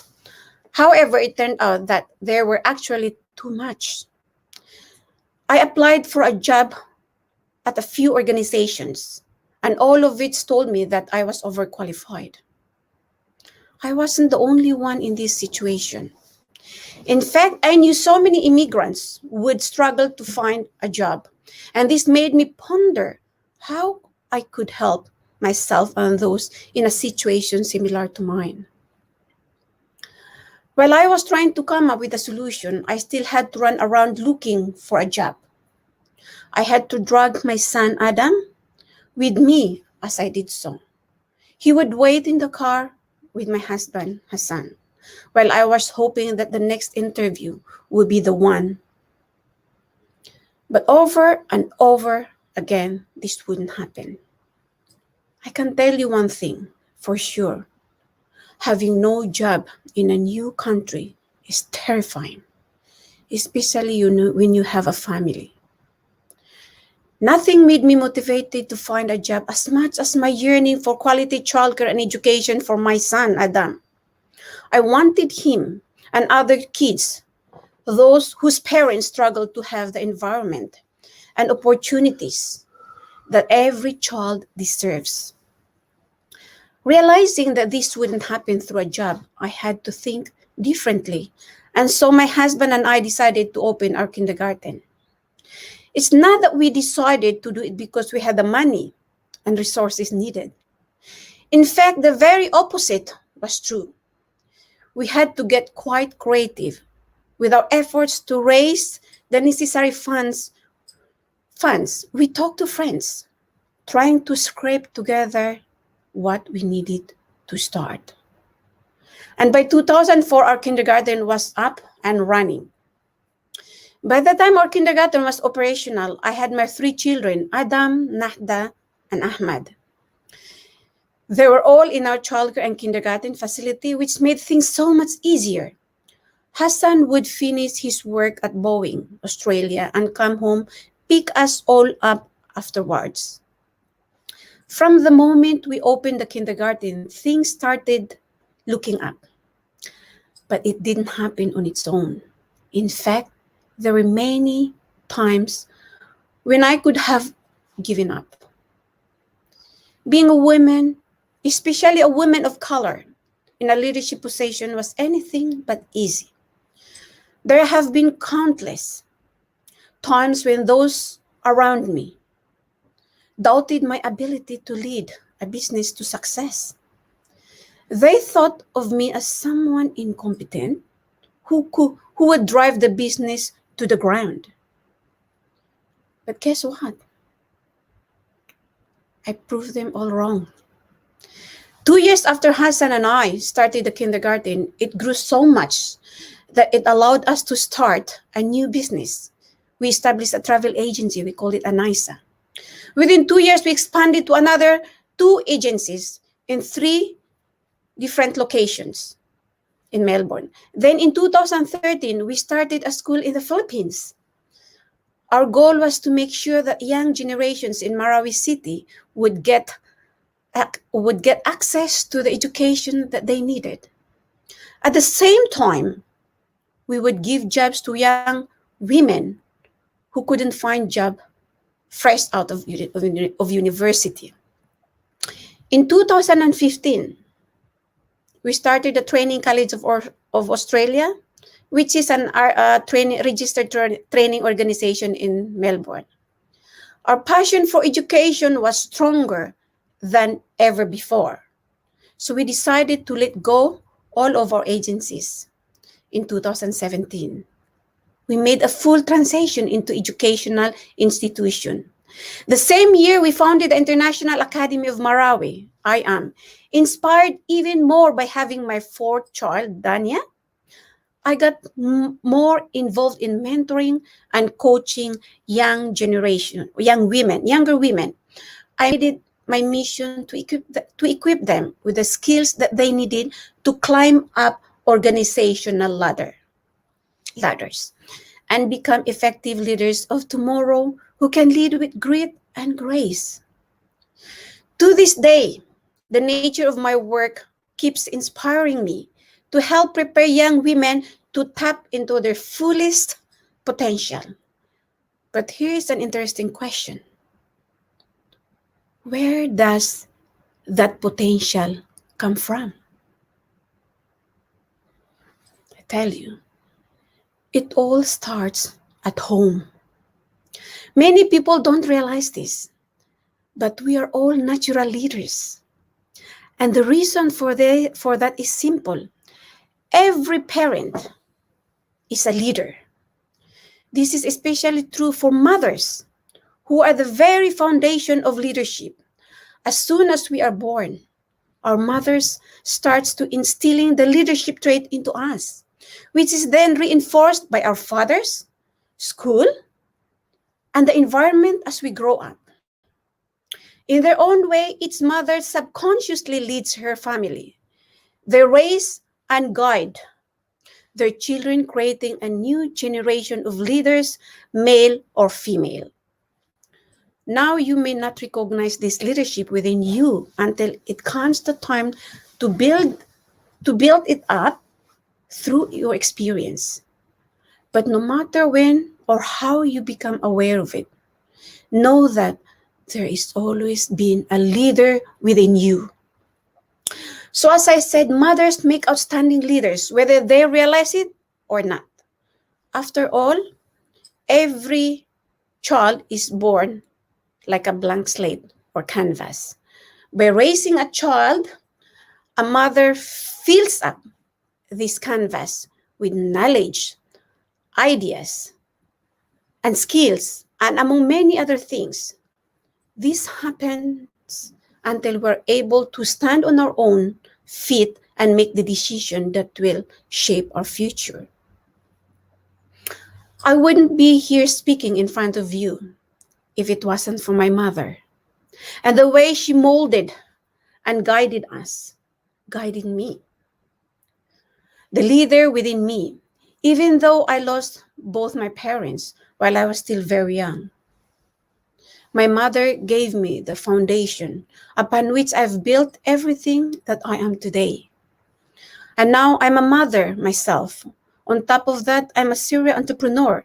However, it turned out that there were actually too much. I applied for a job at a few organizations, and all of which told me that I was overqualified. I wasn't the only one in this situation. In fact, I knew so many immigrants would struggle to find a job, and this made me ponder how I could help myself and those in a situation similar to mine. While I was trying to come up with a solution, I still had to run around looking for a job. I had to drag my son Adam with me as I did so. He would wait in the car with my husband Hassan, while I was hoping that the next interview would be the one. But over and over again, this wouldn't happen. I can tell you one thing for sure. Having no job in a new country is terrifying, especially when you have a family. Nothing made me motivated to find a job as much as my yearning for quality childcare and education for my son, Adam. I wanted him and other kids, those whose parents struggle to have the environment and opportunities that every child deserves. Realizing that this wouldn't happen through a job, I had to think differently. And so my husband and I decided to open our kindergarten. It's not that we decided to do it because we had the money and resources needed. In fact, the very opposite was true. We had to get quite creative with our efforts to raise the necessary funds. We talked to friends, trying to scrape together what we needed to start. And by 2004, our kindergarten was up and running. By the time our kindergarten was operational, I had my 3 children, Adam, Nahda, and Ahmad. They were all in our childcare and kindergarten facility, which made things so much easier. Hassan would finish his work at Boeing, Australia, and come home, pick us all up afterwards. From the moment we opened the kindergarten, things started looking up. But it didn't happen on its own. In fact, there were many times when I could have given up. Being a woman, especially a woman of color, in a leadership position was anything but easy. There have been countless times when those around me doubted my ability to lead a business to success. They thought of me as someone incompetent who would drive the business to the ground. But guess what? I proved them all wrong. 2 years after Hassan and I started the kindergarten, it grew so much that it allowed us to start a new business. We established a travel agency. We called it Anaisa. Within 2 years, we expanded to another 2 agencies in 3 different locations in Melbourne. Then in 2013, we started a school in the Philippines. Our goal was to make sure that young generations in Marawi City would get access to the education that they needed. At the same time, we would give jobs to young women who couldn't find job fresh out of university. In 2015, We started the Training College of Australia, which is an registered training organization in Melbourne. Our passion for education was stronger than ever before. So we decided to let go all of our agencies in 2017. We made a full transition into educational institution. The same year, we founded the International Academy of Marawi, IAM, inspired even more by having my fourth child, Dania. I got more involved in mentoring and coaching younger women. I made it my mission to equip them with the skills that they needed to climb up organizational ladders and become effective leaders of tomorrow who can lead with grit and grace. To this day, the nature of my work keeps inspiring me to help prepare young women to tap into their fullest potential. But here is an interesting question. Where does that potential come from? I tell you, it all starts at home. Many people don't realize this, but we are all natural leaders. And the reason for that is simple. Every parent is a leader. This is especially true for mothers, who are the very foundation of leadership. As soon as we are born, our mothers starts to instilling the leadership trait into us, which is then reinforced by our fathers, school, and the environment as we grow up. In their own way, each mother subconsciously leads her family. They raise and guide their children, creating a new generation of leaders, male or female. Now you may not recognize this leadership within you until it comes the time to build it up through your experience. But no matter when or how you become aware of it, know that there is always been a leader within you. So as I said, mothers make outstanding leaders, whether they realize it or not. After all, every child is born like a blank slate or canvas. By raising a child, a mother fills up this canvas with knowledge, ideas, and skills, and among many other things. This happens until we're able to stand on our own feet and make the decision that will shape our future. I wouldn't be here speaking in front of you if it wasn't for my mother and the way she molded and guided me. The leader within me, even though I lost both my parents while I was still very young. My mother gave me the foundation upon which I've built everything that I am today. And now I'm a mother myself. On top of that, I'm a serial entrepreneur,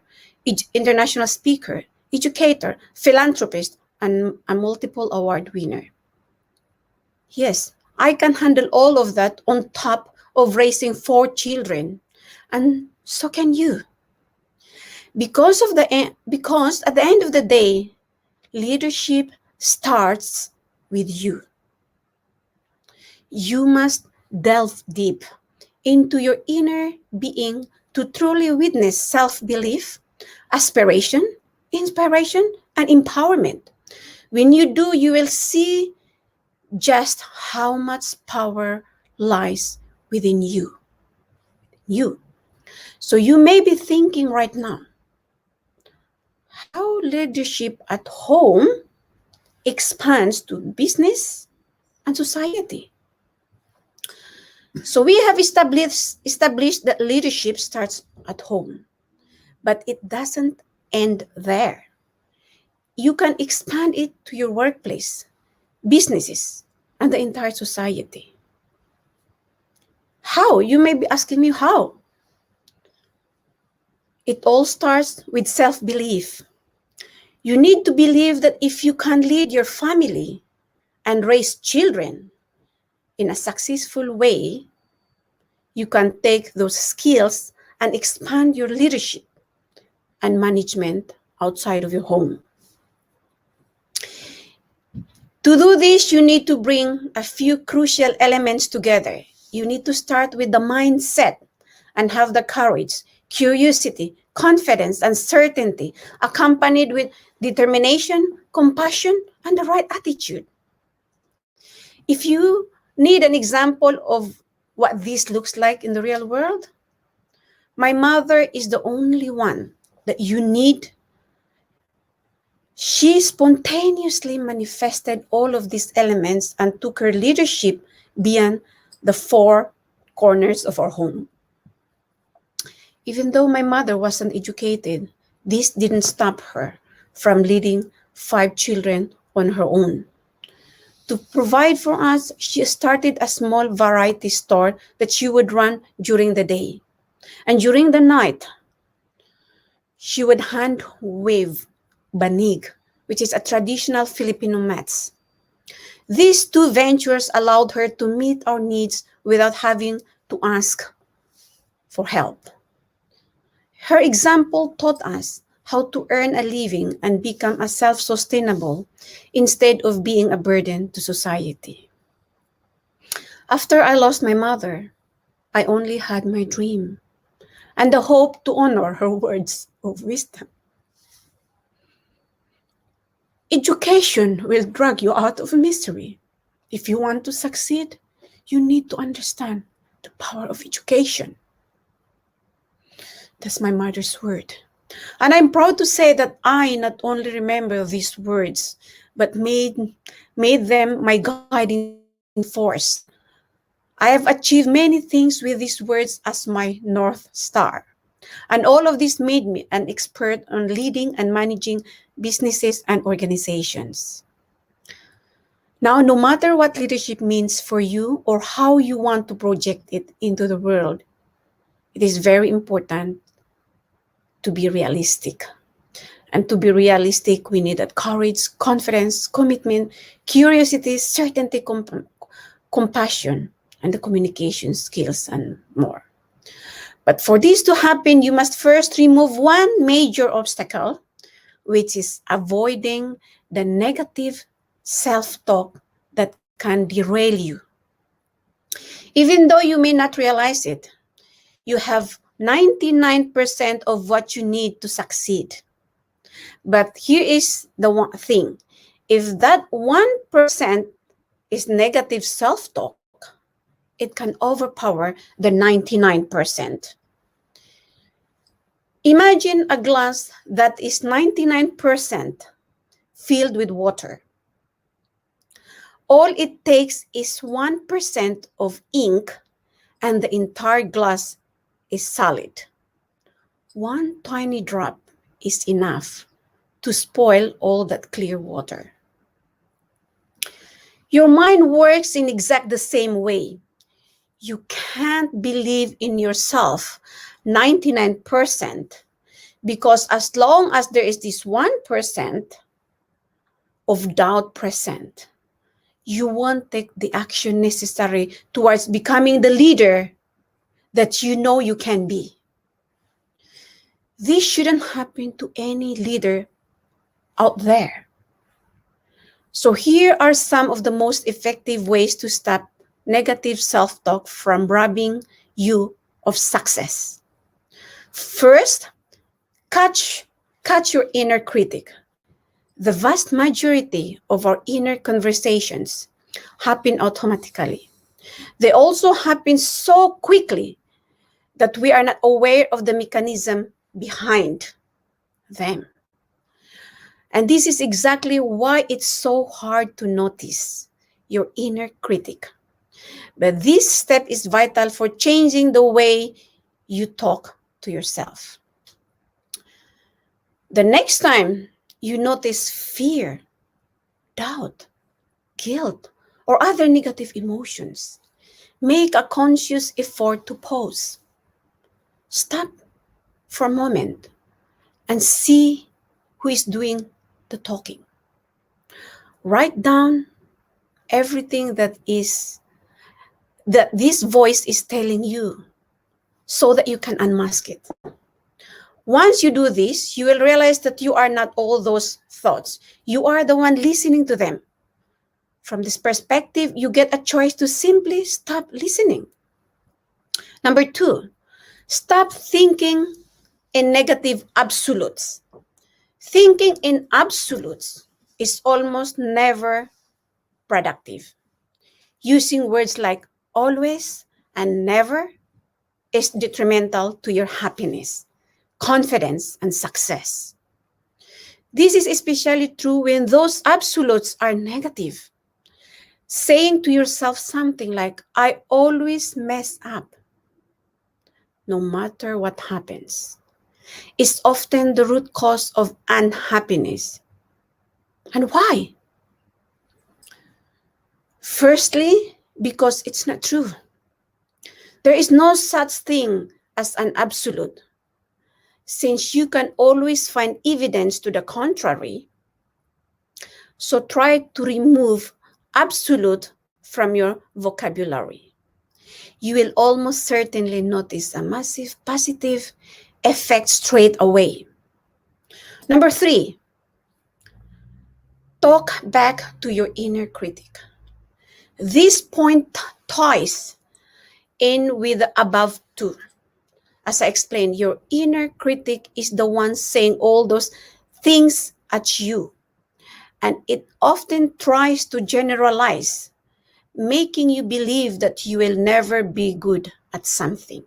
international speaker, educator, philanthropist, and a multiple award winner. Yes, I can handle all of that on top of raising 4 children, and so can you. Because at the end of the day, leadership starts with you. You must delve deep into your inner being to truly witness self-belief, aspiration, inspiration, and empowerment. When you do, you will see just how much power lies within you. So you may be thinking right now, how leadership at home expands to business and society. So we have established that leadership starts at home, but it doesn't end there. You can expand it to your workplace, businesses, and the entire society. How? You may be asking me how. It all starts with self-belief. You need to believe that if you can lead your family and raise children in a successful way, you can take those skills and expand your leadership and management outside of your home. To do this, you need to bring a few crucial elements together. You need to start with the mindset and have the courage, curiosity, confidence, and certainty, accompanied with determination, compassion, and the right attitude. If you need an example of what this looks like in the real world, my mother is the only one that you need. She spontaneously manifested all of these elements and took her leadership beyond the four corners of our home. Even though my mother wasn't educated, this didn't stop her from leading 5 children on her own. To provide for us, she started a small variety store that she would run during the day. And during the night, she would hand wave banig, which is a traditional Filipino mats. These 2 ventures allowed her to meet our needs without having to ask for help. Her example taught us how to earn a living and become a self-sustainable instead of being a burden to society. After I lost my mother, I only had my dream and the hope to honor her words of wisdom. Education will drag you out of misery. If you want to succeed, you need to understand the power of education. That's my mother's word. And I'm proud to say that I not only remember these words, but made them my guiding force. I have achieved many things with these words as my North Star. And all of this made me an expert on leading and managing businesses and organizations. Now, no matter what leadership means for you or how you want to project it into the world, it is very important to be realistic. And to be realistic, we need that courage, confidence, commitment, curiosity, certainty, compassion, and the communication skills and more. But for this to happen, you must first remove one major obstacle, which is avoiding the negative self-talk that can derail you. Even though you may not realize it, you have 99% of what you need to succeed. But here is the one thing. If that 1% is negative self-talk, it can overpower the 99%. Imagine a glass that is 99% filled with water. All it takes is 1% of ink and the entire glass is solid. One tiny drop is enough to spoil all that clear water. Your mind works in exact the same way. You can't believe in yourself 99% because as long as there is this 1% of doubt present, you won't take the action necessary towards becoming the leader that you know you can be. This shouldn't happen to any leader out there. So here are some of the most effective ways to stop negative self-talk from robbing you of success. First, catch your inner critic. The vast majority of our inner conversations happen automatically. They also happen so quickly that we are not aware of the mechanism behind them. And this is exactly why it's so hard to notice your inner critic. But this step is vital for changing the way you talk to yourself. The next time you notice fear, doubt, guilt, or other negative emotions, make a conscious effort to pause. Stop for a moment and see who is doing the talking. Write down everything that this voice is telling you so that you can unmask it. Once you do this, you will realize that you are not all those thoughts. You are the one listening to them. From this perspective, you get a choice to simply stop listening. Number 2, stop thinking in negative absolutes. Thinking in absolutes is almost never productive. Using words like always and never is detrimental to your happiness, confidence, and success. This is especially true when those absolutes are negative. Saying to yourself something like, I always mess up, no matter what happens, is often the root cause of unhappiness. And why? Firstly, because it's not true. There is no such thing as an absolute. Since you can always find evidence to the contrary, so try to remove absolute from your vocabulary. You will almost certainly notice a massive positive effect straight away. Number 3, talk back to your inner critic. This point ties in with the above 2. As I explained, your inner critic is the one saying all those things at you. And it often tries to generalize, making you believe that you will never be good at something.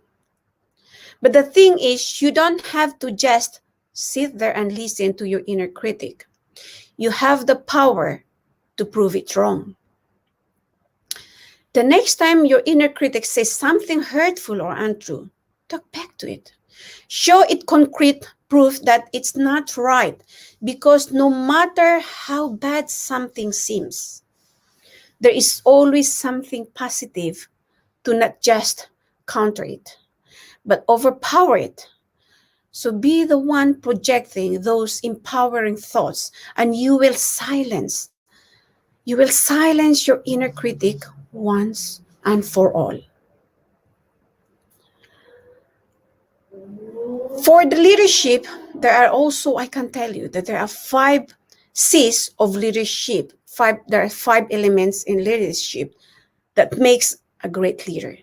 But the thing is, you don't have to just sit there and listen to your inner critic. You have the power to prove it wrong. The next time your inner critic says something hurtful or untrue, talk back to it. Show it concrete proof that it's not right, because no matter how bad something seems, there is always something positive to not just counter it, but overpower it. So be the one projecting those empowering thoughts, and you will silence your inner critic once and for all. For the leadership, there are also, I can tell you that there are 5 C's of leadership. There are 5 elements in leadership that makes a great leader.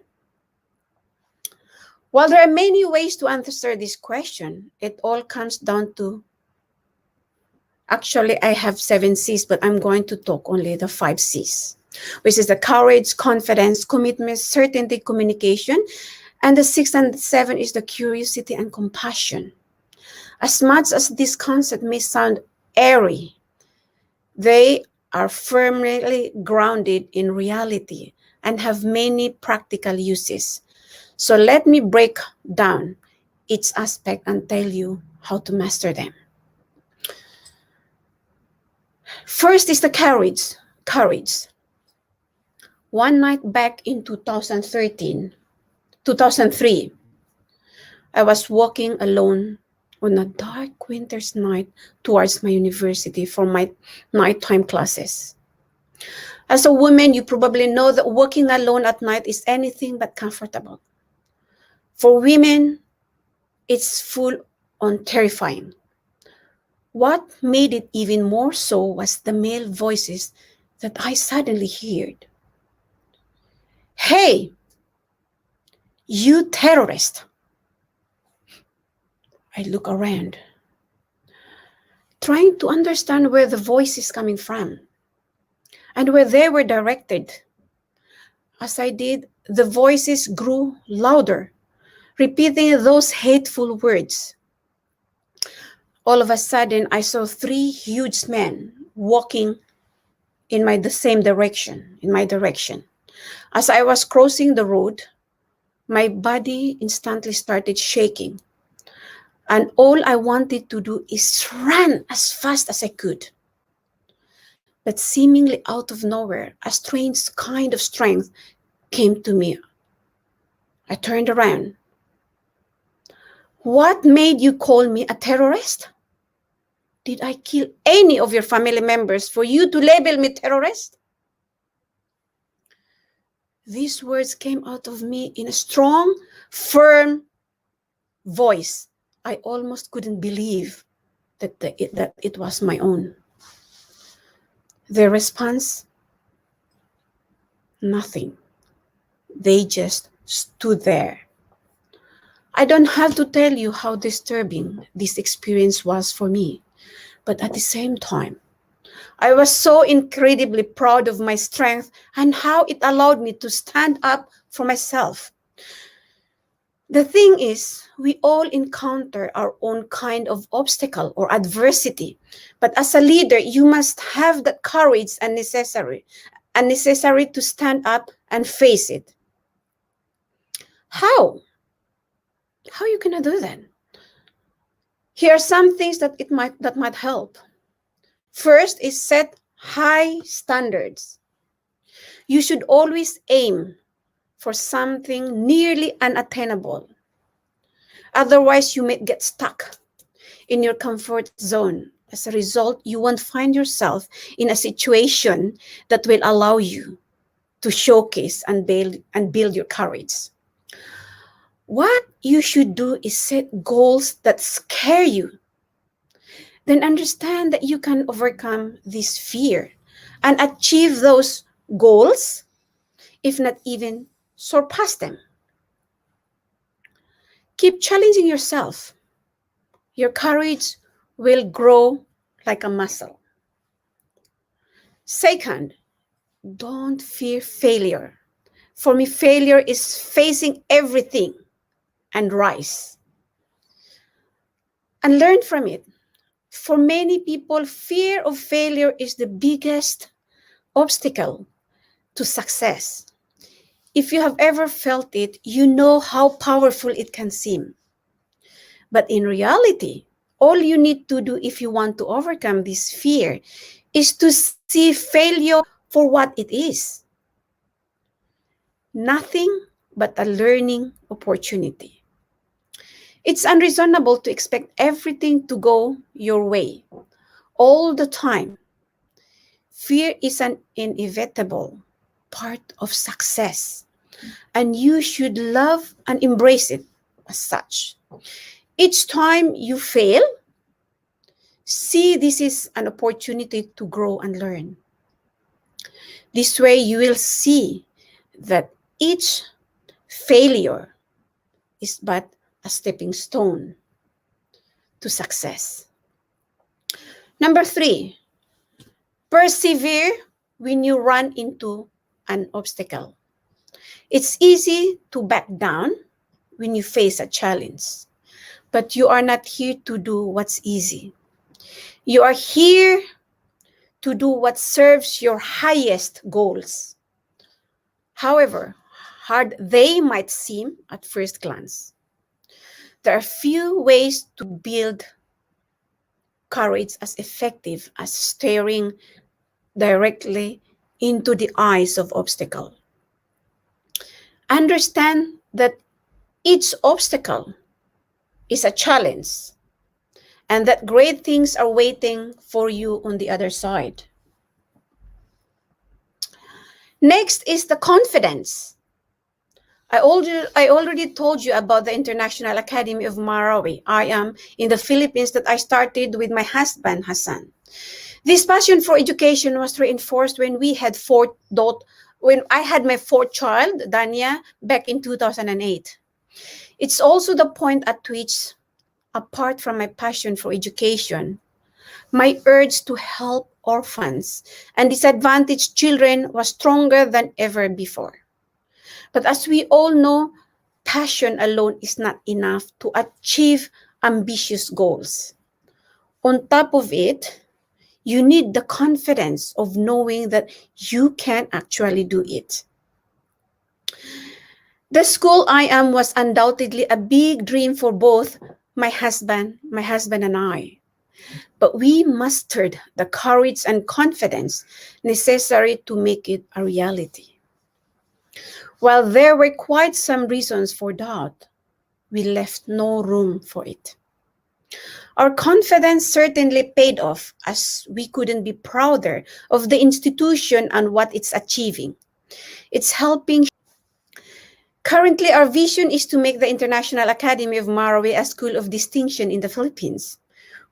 While there are many ways to answer this question, it all comes down to, actually I have 7 C's, but I'm going to talk only the 5 C's, which is the courage, confidence, commitment, certainty, communication. And the 6th and 7 is the curiosity and compassion. As much as this concept may sound airy, they are firmly grounded in reality and have many practical uses. So let me break down each aspect and tell you how to master them. First is the courage. One night back in 2003, I was walking alone on a dark winter's night towards my university for my nighttime classes. As a woman, you probably know that walking alone at night is anything but comfortable. For women, it's full on terrifying. What made it even more so was the male voices that I suddenly heard. Hey, you terrorist. I look around, trying to understand where the voice is coming from and where they were directed. As I did, the voices grew louder, repeating those hateful words. All of a sudden, I saw 3 huge men walking in my direction. As I was crossing the road, my body instantly started shaking. And all I wanted to do is run as fast as I could. But seemingly out of nowhere, a strange kind of strength came to me. I turned around. What made you call me a terrorist? Did I kill any of your family members for you to label me terrorist? These words came out of me in a strong, firm voice, I almost couldn't believe that it was my own. Their response, nothing. They just stood there. I don't have to tell you how disturbing this experience was for me, but at the same time, I was so incredibly proud of my strength and how it allowed me to stand up for myself. The thing is, we all encounter our own kind of obstacle or adversity. But as a leader, you must have the courage and necessary to stand up and face it. How? How are you gonna do that? Here are some things that might help. First is set high standards. You should always aim for something nearly unattainable. Otherwise, you may get stuck in your comfort zone. As a result, you won't find yourself in a situation that will allow you to showcase and build your courage. What you should do is set goals that scare you. Then understand that you can overcome this fear and achieve those goals, if not even surpass them. Keep challenging yourself. Your courage will grow like a muscle. Second, don't fear failure. For me, failure is facing everything and rise. And learn from it. For many people, fear of failure is the biggest obstacle to success. If you have ever felt it, you know how powerful it can seem. But in reality, all you need to do if you want to overcome this fear is to see failure for what it is. Nothing but a learning opportunity. It's unreasonable to expect everything to go your way all the time. Fear is an inevitable part of success, and you should love and embrace it as such. Each time you fail, see this is an opportunity to grow and learn. This way you will see that each failure is but a stepping stone to success. Number 3, persevere when you run into an obstacle. It's easy to back down when you face a challenge, but you are not here to do what's easy. You are here to do what serves your highest goals. However hard they might seem at first glance, there are few ways to build courage as effective as staring directly into the eyes of obstacle. Understand that each obstacle is a challenge and that great things are waiting for you on the other side. Next is the confidence. I already told you about the International Academy of Marawi. I am in the Philippines that I started with my husband, Hassan. This passion for education was reinforced when I had my fourth child, Dania, back in 2008. It's also the point at which, apart from my passion for education, my urge to help orphans and disadvantaged children was stronger than ever before. But as we all know, passion alone is not enough to achieve ambitious goals. On top of it, you need the confidence of knowing that you can actually do it. The school I am was undoubtedly a big dream for both my husband and I. But we mustered the courage and confidence necessary to make it a reality. While there were quite some reasons for doubt, we left no room for it. Our confidence certainly paid off, as we couldn't be prouder of the institution and what it's achieving. It's helping Currently, our vision is to make the International Academy of Marawi a school of distinction in the Philippines.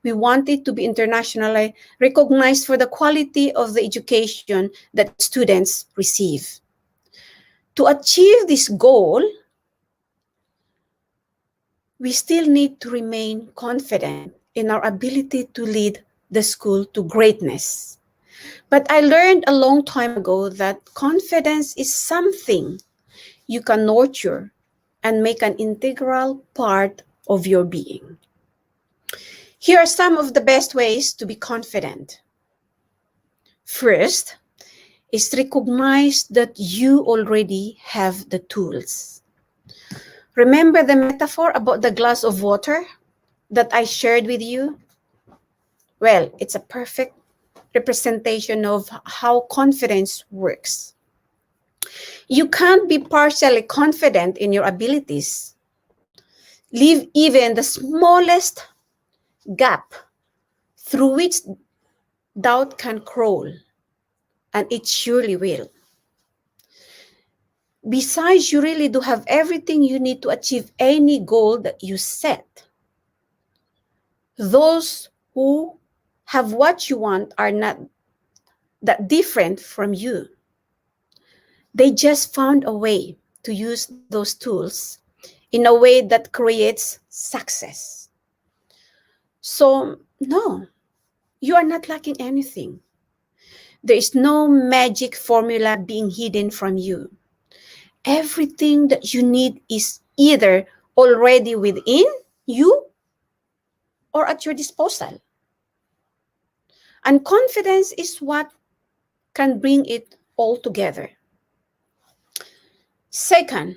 We want it to be internationally recognized for the quality of the education that students receive. To achieve this goal, we still need to remain confident in our ability to lead the school to greatness. But I learned a long time ago that confidence is something you can nurture and make an integral part of your being. Here are some of the best ways to be confident. First is recognize that you already have the tools. Remember the metaphor about the glass of water that I shared with you? Well, it's a perfect representation of how confidence works. You can't be partially confident in your abilities. Leave even the smallest gap through which doubt can crawl, and it surely will. Besides, you really do have everything you need to achieve any goal that you set. Those who have what you want are not that different from you. They just found a way to use those tools in a way that creates success. So, no, you are not lacking anything. There is no magic formula being hidden from you. Everything that you need is either already within you or at your disposal. And confidence is what can bring it all together. Second,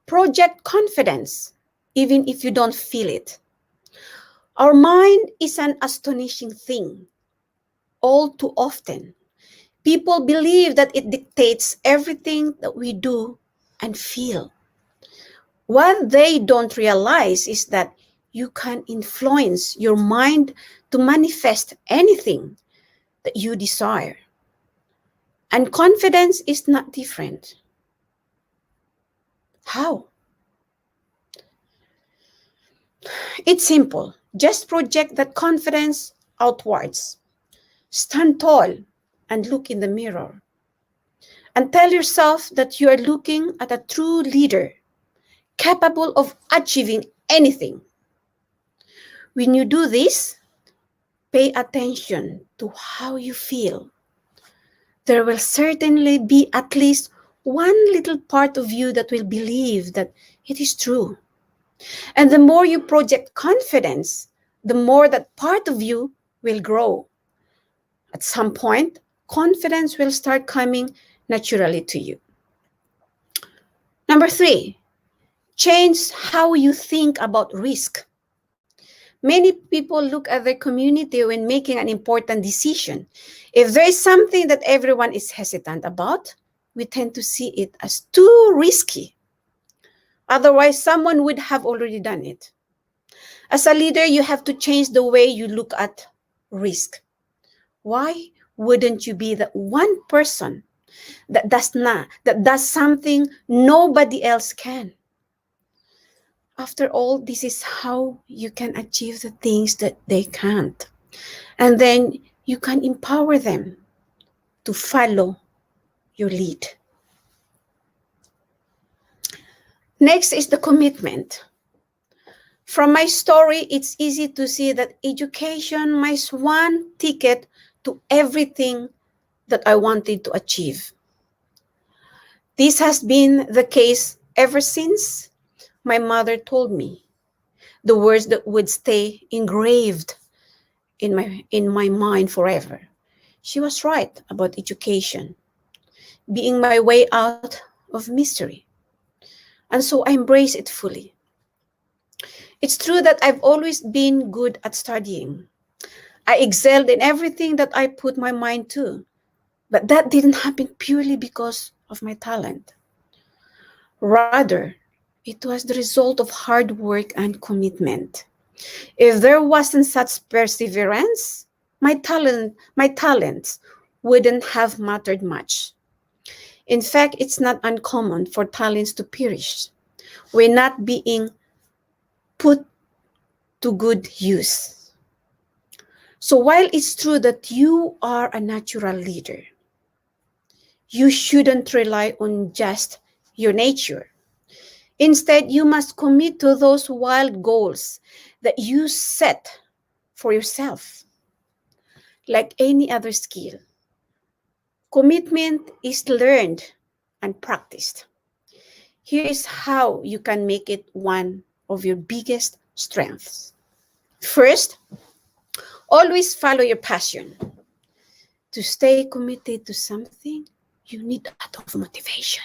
project confidence, even if you don't feel it. Our mind is an astonishing thing. All too often, people believe that it dictates everything that we do and feel. What they don't realize is that you can influence your mind to manifest anything that you desire. And confidence is not different. How? It's simple. Just project that confidence outwards. Stand tall and look in the mirror. And tell yourself that you are looking at a true leader, capable of achieving anything. When you do this, pay attention to how you feel. There will certainly be at least one little part of you that will believe that it is true. And the more you project confidence, the more that part of you will grow. At some point, confidence will start coming naturally to you. Number 3, change how you think about risk. Many people look at their community when making an important decision. If there is something that everyone is hesitant about, we tend to see it as too risky. Otherwise, someone would have already done it. As a leader, you have to change the way you look at risk. Why wouldn't you be the one person that does something nobody else can? After all, this is how you can achieve the things that they can't. And then you can empower them to follow your lead. Next is the commitment. From my story, it's easy to see that education is one ticket to everything that I wanted to achieve. This has been the case ever since my mother told me the words that would stay engraved in my mind forever. She was right about education being my way out of misery. And so I embrace it fully. It's true that I've always been good at studying. I excelled in everything that I put my mind to, but that didn't happen purely because of my talent. Rather, it was the result of hard work and commitment. If there wasn't such perseverance, my talents wouldn't have mattered much. In fact, it's not uncommon for talents to perish when not being put to good use. So while it's true that you are a natural leader, you shouldn't rely on just your nature. Instead, you must commit to those wild goals that you set for yourself. Like any other skill, commitment is learned and practiced. Here is how you can make it one of your biggest strengths. First, always follow your passion. To stay committed to something, you need a lot of motivation.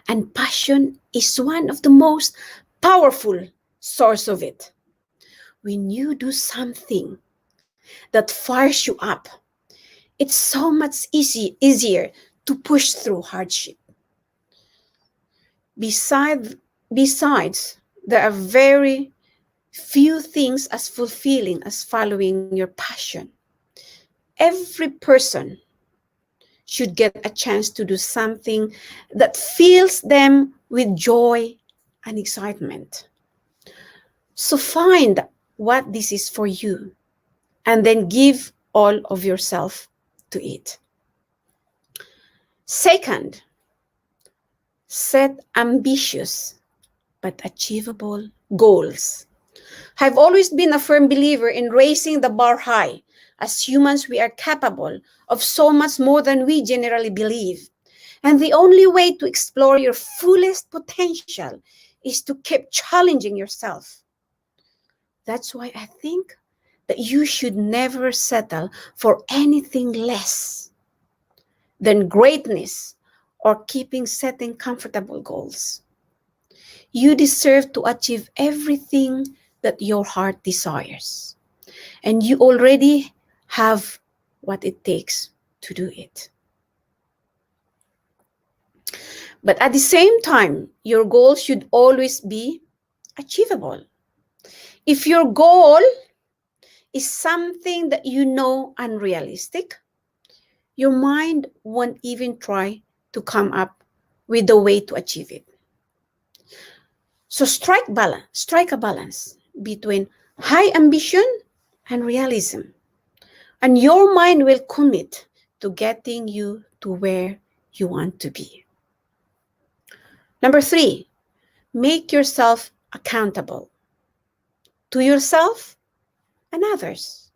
And passion is one of the most powerful source of it. When you do something that fires you up, it's so much easier to push through hardship. Besides, there are very few things as fulfilling as following your passion. Every person should get a chance to do something that fills them with joy and excitement. So find what this is for you and then give all of yourself to it. Second, set ambitious but achievable goals. I've always been a firm believer in raising the bar high. As humans, we are capable of so much more than we generally believe. And the only way to explore your fullest potential is to keep challenging yourself. That's why I think that you should never settle for anything less than greatness or keeping setting comfortable goals. You deserve to achieve everything that your heart desires. And you already have what it takes to do it. But at the same time, your goal should always be achievable. If your goal is something that you know unrealistic, your mind won't even try to come up with a way to achieve it. So strike a balance between high ambition and realism. And your mind will commit to getting you to where you want to be. Number 3, make yourself accountable to yourself and others.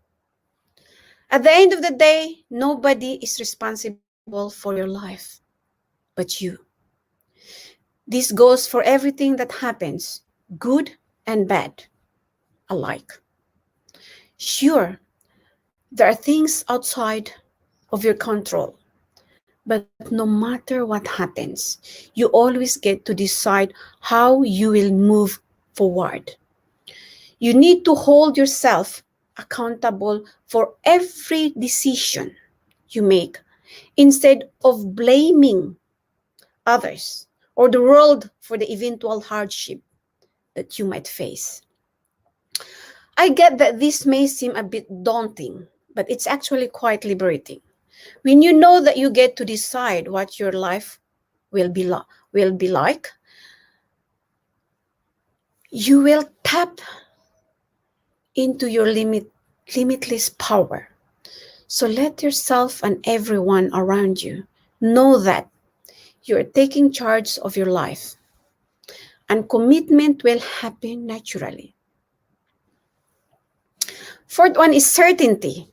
At the end of the day, nobody is responsible for your life but you. This goes for everything that happens, good and bad, alike. Sure, there are things outside of your control, but no matter what happens, you always get to decide how you will move forward. You need to hold yourself accountable for every decision you make instead of blaming others or the world for the eventual hardship that you might face. I get that this may seem a bit daunting, but it's actually quite liberating. When you know that you get to decide what your life will be like, you will tap into your limitless power. So let yourself and everyone around you know that you're taking charge of your life, and commitment will happen naturally. Fourth one is certainty.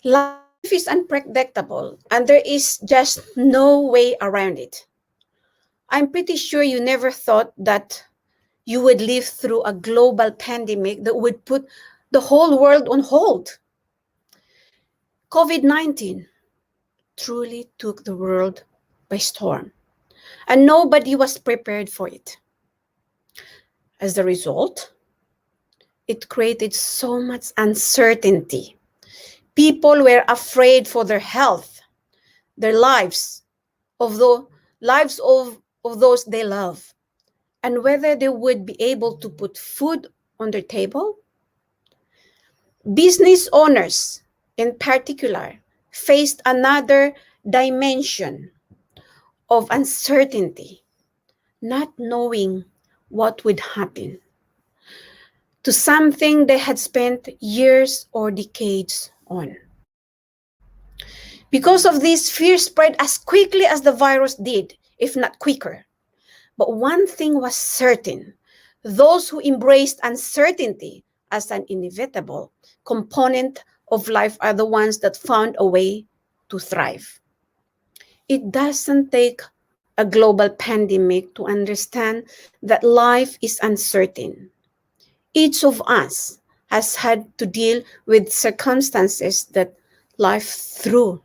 Life is unpredictable, and there is just no way around it. I'm pretty sure you never thought that you would live through a global pandemic that would put the whole world on hold. COVID-19 truly took the world by storm, and nobody was prepared for it. As a result, it created so much uncertainty. People were afraid for their health, their lives, of those they love, and whether they would be able to put food on their table. Business owners, in particular, faced another dimension of uncertainty. not knowing what would happen to something they had spent years or decades on. Because of this, fear spread as quickly as the virus did, if not quicker. But one thing was certain: those who embraced uncertainty as an inevitable component of life are the ones that found a way to thrive. It doesn't take a global pandemic to understand that life is uncertain. Each of us has had to deal with circumstances that life threw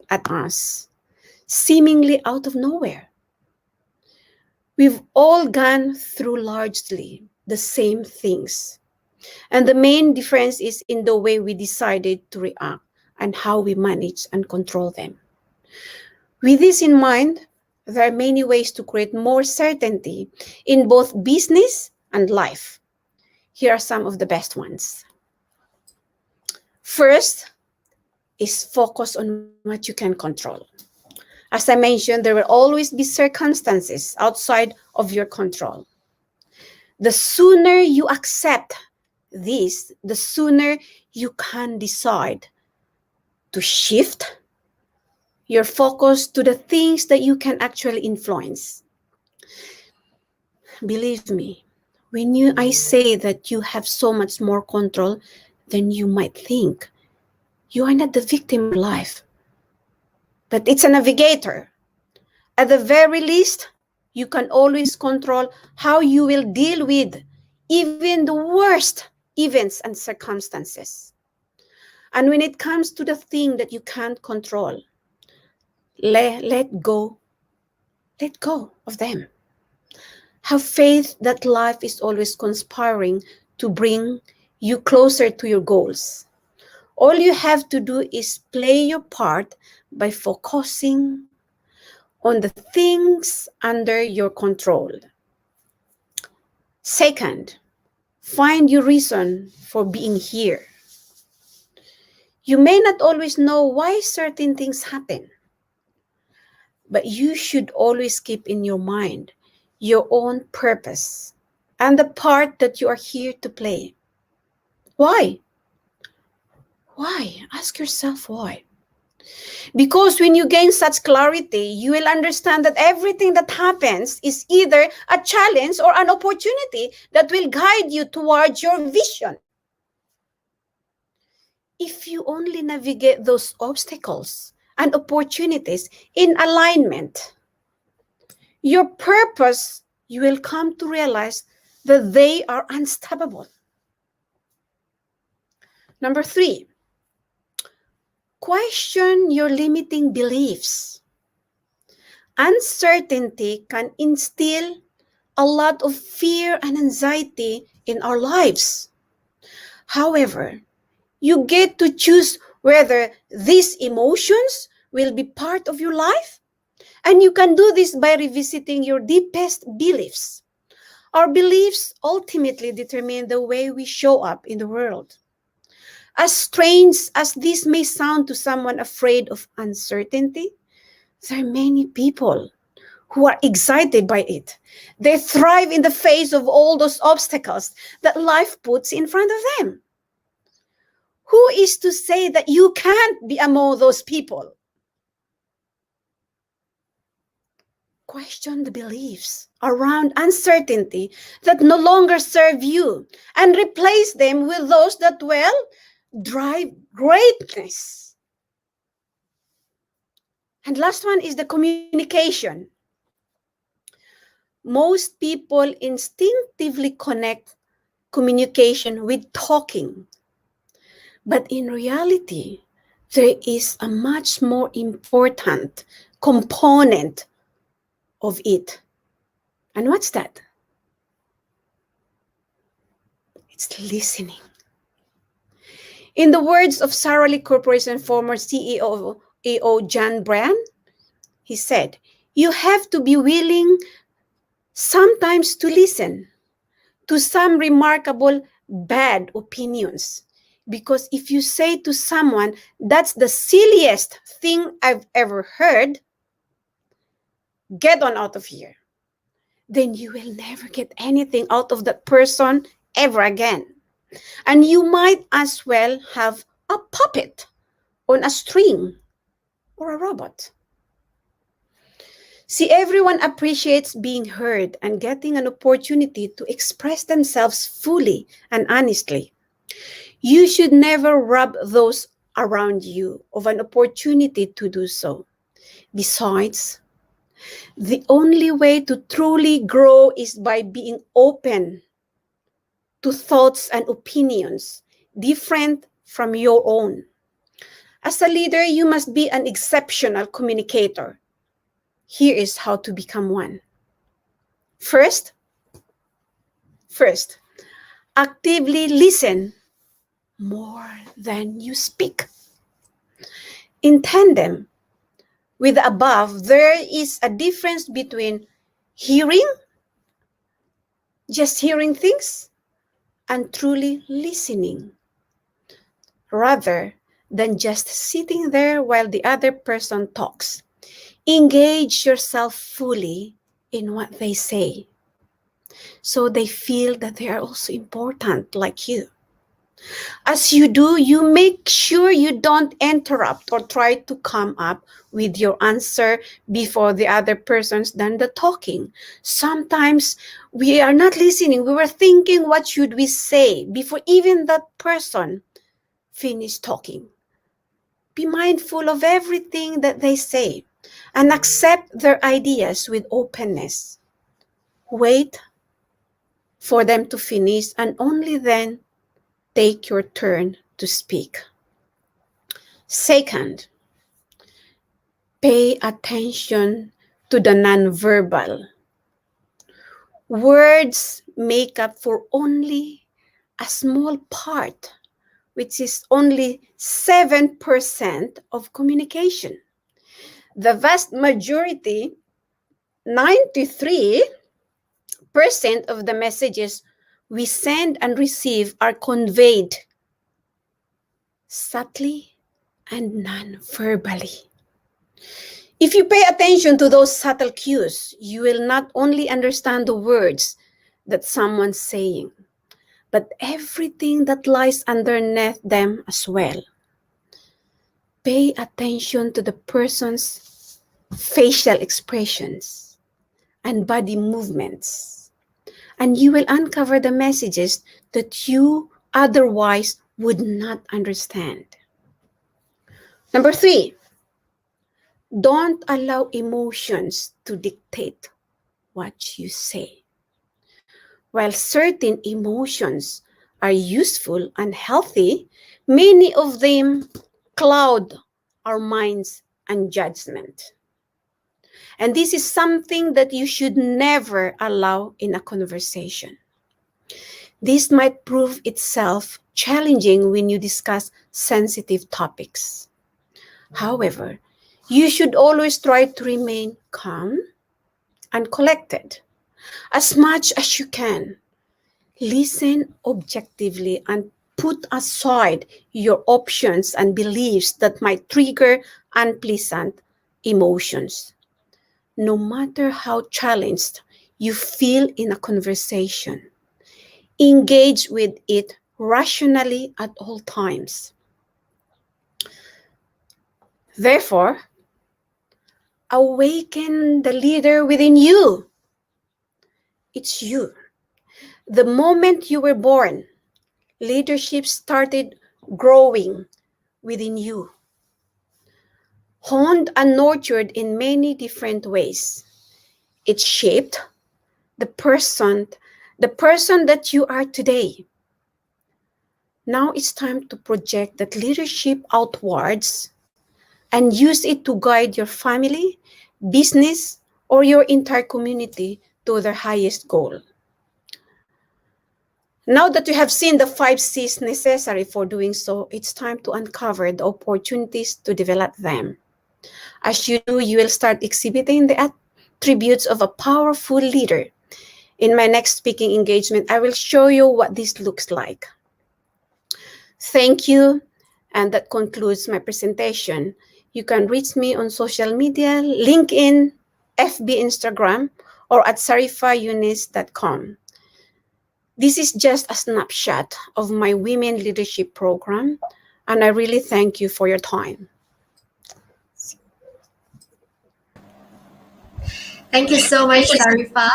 at us, seemingly out of nowhere. We've all gone through largely the same things. And the main difference is in the way we decided to react and how we manage and control them. With this in mind, there are many ways to create more certainty in both business and life. Here are some of the best ones. First is focus on what you can control. As I mentioned, there will always be circumstances outside of your control. The sooner you accept this, the sooner you can decide to shift your focus to the things that you can actually influence. Believe me, when I say that you have so much more control than you might think, you are not the victim of life, but it's a navigator. At the very least, you can always control how you will deal with even the worst events and circumstances. And when it comes to the thing that you can't control, let go of them. Have faith that life is always conspiring to bring you closer to your goals. All you have to do is play your part by focusing on the things under your control. Second, find your reason for being here. You may not always know why certain things happen, but you should always keep in your mind your own purpose and the part that you are here to play. Why? Why? Ask yourself why. Because when you gain such clarity, you will understand that everything that happens is either a challenge or an opportunity that will guide you towards your vision. If you only navigate those obstacles and opportunities in alignment, your purpose, you will come to realize that they are unstoppable. Number 3, question your limiting beliefs. Uncertainty can instill a lot of fear and anxiety in our lives. However, you get to choose whether these emotions will be part of your life. And you can do this by revisiting your deepest beliefs. Our beliefs ultimately determine the way we show up in the world. As strange as this may sound to someone afraid of uncertainty, there are many people who are excited by it. They thrive in the face of all those obstacles that life puts in front of them. Who is to say that you can't be among those people? Question the beliefs around uncertainty that no longer serve you and replace them with those that will drive greatness. And last one is the communication. Most people instinctively connect communication with talking. But in reality, there is a much more important component of it. And what's that? It's listening. In the words of Sara Lee Corporation former CEO John Brand, he said, you have to be willing sometimes to listen to some remarkable bad opinions. Because if you say to someone, that's the silliest thing I've ever heard, get on out of here. then you will never get anything out of that person ever again. And you might as well have a puppet on a string or a robot. See, everyone appreciates being heard and getting an opportunity to express themselves fully and honestly. You should never rob those around you of an opportunity to do so. Besides, the only way to truly grow is by being open to thoughts and opinions different from your own. As a leader, you must be an exceptional communicator. Here is how to become one. First, actively listen more than you speak. In tandem with the above, there is a difference between hearing, just hearing things, and truly listening, rather than just sitting there while the other person talks. Engage yourself fully in what they say, so they feel that they are also important like you. As you do, you make sure you don't interrupt or try to come up with your answer before the other person's done the talking. Sometimes we are not listening. We were thinking, what should we say before even that person finished talking? Be mindful of everything that they say and accept their ideas with openness. Wait for them to finish and only then take your turn to speak. Second, pay attention to the nonverbal. Words make up for only a small part, which is only 7% of communication. The vast majority, 93% of the messages we send and receive are conveyed subtly and non-verbally. If you pay attention to those subtle cues, you will not only understand the words that someone's saying, but everything that lies underneath them as well. Pay attention to the person's facial expressions and body movements, and you will uncover the messages that you otherwise would not understand. Number 3, don't allow emotions to dictate what you say. While certain emotions are useful and healthy, many of them cloud our minds and judgment. And this is something that you should never allow in a conversation. This might prove itself challenging when you discuss sensitive topics. However, you should always try to remain calm and collected as much as you can. Listen objectively and put aside your options and beliefs that might trigger unpleasant emotions. No matter how challenged you feel in a conversation, engage with it rationally at all times. Therefore, awaken the leader within you. It's you. The moment you were born, leadership started growing within you, honed and nurtured in many different ways. It shaped the person that you are today. Now it's time to project that leadership outwards and use it to guide your family, business, or your entire community to their highest goal. Now that you have seen the 5 C's necessary for doing so, it's time to uncover the opportunities to develop them. As you do, you will start exhibiting the attributes of a powerful leader. In my next speaking engagement, I will show you what this looks like. Thank you, and that concludes my presentation. You can reach me on social media, LinkedIn, FB, Instagram, or at sarifayounes.com. This is just a snapshot of my Women Leadership Program, and I really thank you for your time. Thank you so much, Sarifa.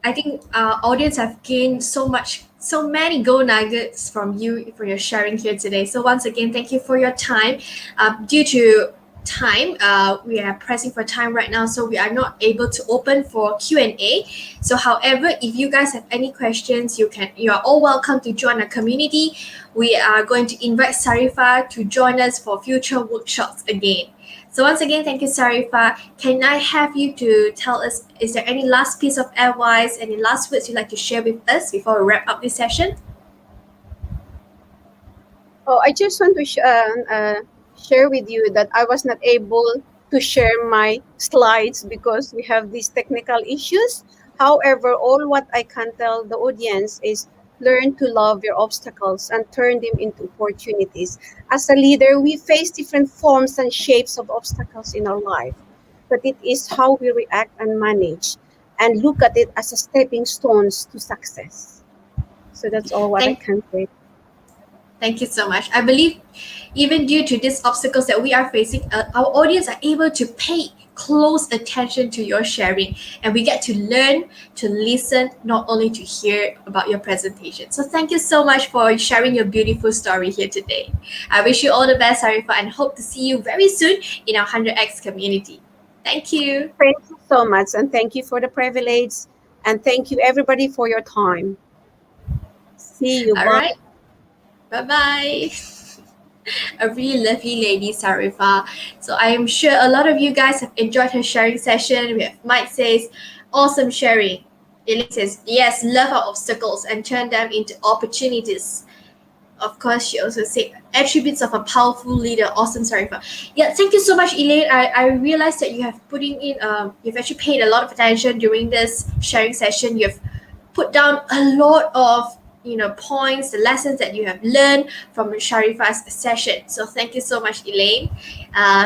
I think our audience have gained so many gold nuggets from you for your sharing here today. So once again, thank you for your time. Due to time, we are pressing for time right now, so we are not able to open for Q&A. So however, if you guys have any questions, you are all welcome to join our community. We are going to invite Sarifa to join us for future workshops again. So once again, thank you, Sarifa. Can I have you to tell us, is there any last piece of advice, any last words you'd like to share with us before we wrap up this session? Oh, I just want to share with you that I was not able to share my slides because we have these technical issues. However, all what I can tell the audience is learn to love your obstacles and turn them into opportunities. As a leader, we face different forms and shapes of obstacles in our life, but it is how we react and manage and look at it as a stepping stones to success. So that's all what I can say. Thank you so much. I believe even due to these obstacles that we are facing, our audience are able to pay close attention to your sharing, and we get to learn, to listen, not only to hear about your presentation. So thank you so much for sharing your beautiful story here today. I wish you all the best, Sarifa, and hope to see you very soon in our 100X community. Thank you. Thank you so much, and thank you for the privilege, and thank you everybody for your time. See you. All Bye. right. Bye-bye. A really lovely lady, Sarifa. So I am sure a lot of you guys have enjoyed her sharing session. We have Mike says, awesome sharing. Elaine says, yes, love our obstacles and turn them into opportunities. Of course, she also said attributes of a powerful leader. Awesome, Sarifa. Yeah, thank you so much, Elaine. I realized that you have you've actually paid a lot of attention during this sharing session. You've put down a lot of points, the lessons that you have learned from Sarifa's session. So thank you so much, Elaine.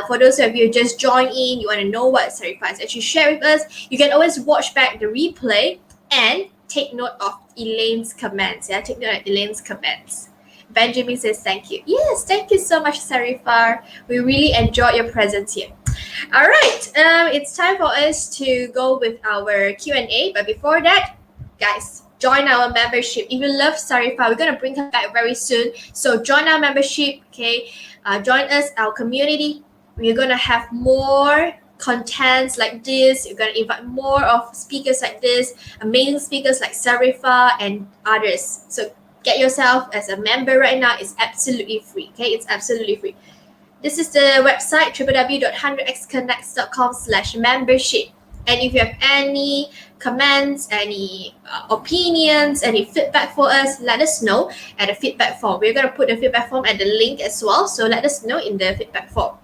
For those of you who just joined in, you want to know what Sarifa has actually shared with us, you can always watch back the replay and take note of Elaine's comments. Yeah, take note of Elaine's comments. Benjamin says thank you. Yes, thank you so much, Sarifa. We really enjoyed your presence here. All right, it's time for us to go with our Q&A. But before that, guys, join our membership. If you love Sarifa, we're gonna bring her back very soon. So join our membership, okay? Join us, our community. We're gonna have more contents like this. You're gonna invite more of speakers like this, amazing speakers like Sarifa and others. So get yourself as a member right now. It's absolutely free, okay? It's absolutely free. This is the website, www.100xconnects.com/membership. And if you have any comments, any opinions, any feedback for us, let us know at the feedback form. We're going to put the feedback form at the link as well. So let us know in the feedback form.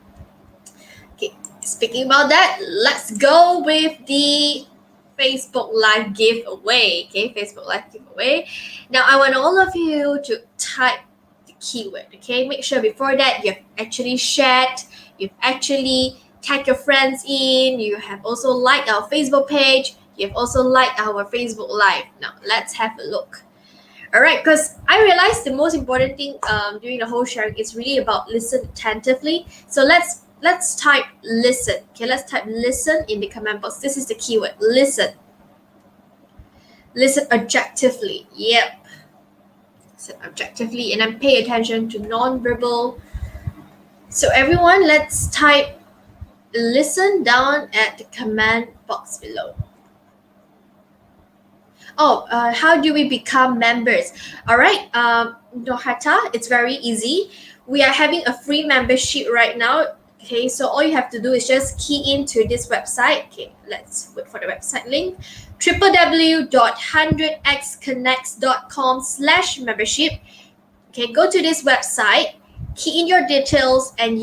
Okay, speaking about that, let's go with the Facebook Live giveaway. Okay, Facebook Live giveaway. Now, I want all of you to type the keyword. Okay, make sure before that you've actually shared, you've actually tag your friends in, you have also liked our Facebook page, you have also liked our Facebook Live. Now let's have a look. All right, because I realized the most important thing during the whole sharing is really about listen attentively. So let's type listen. Okay, let's type listen in the comment box. This is the keyword, listen. Listen objectively. Yep. Listen objectively, and then pay attention to non-verbal. So everyone, let's type listen down at the comment box below. How do we become members? All right, Nohata, it's very easy. We are having a free membership right now. Okay, so all you have to do is just key into this website. Okay, let's wait for the website link. www.100xconnects.com/membership. Okay, go to this website, key in your details, and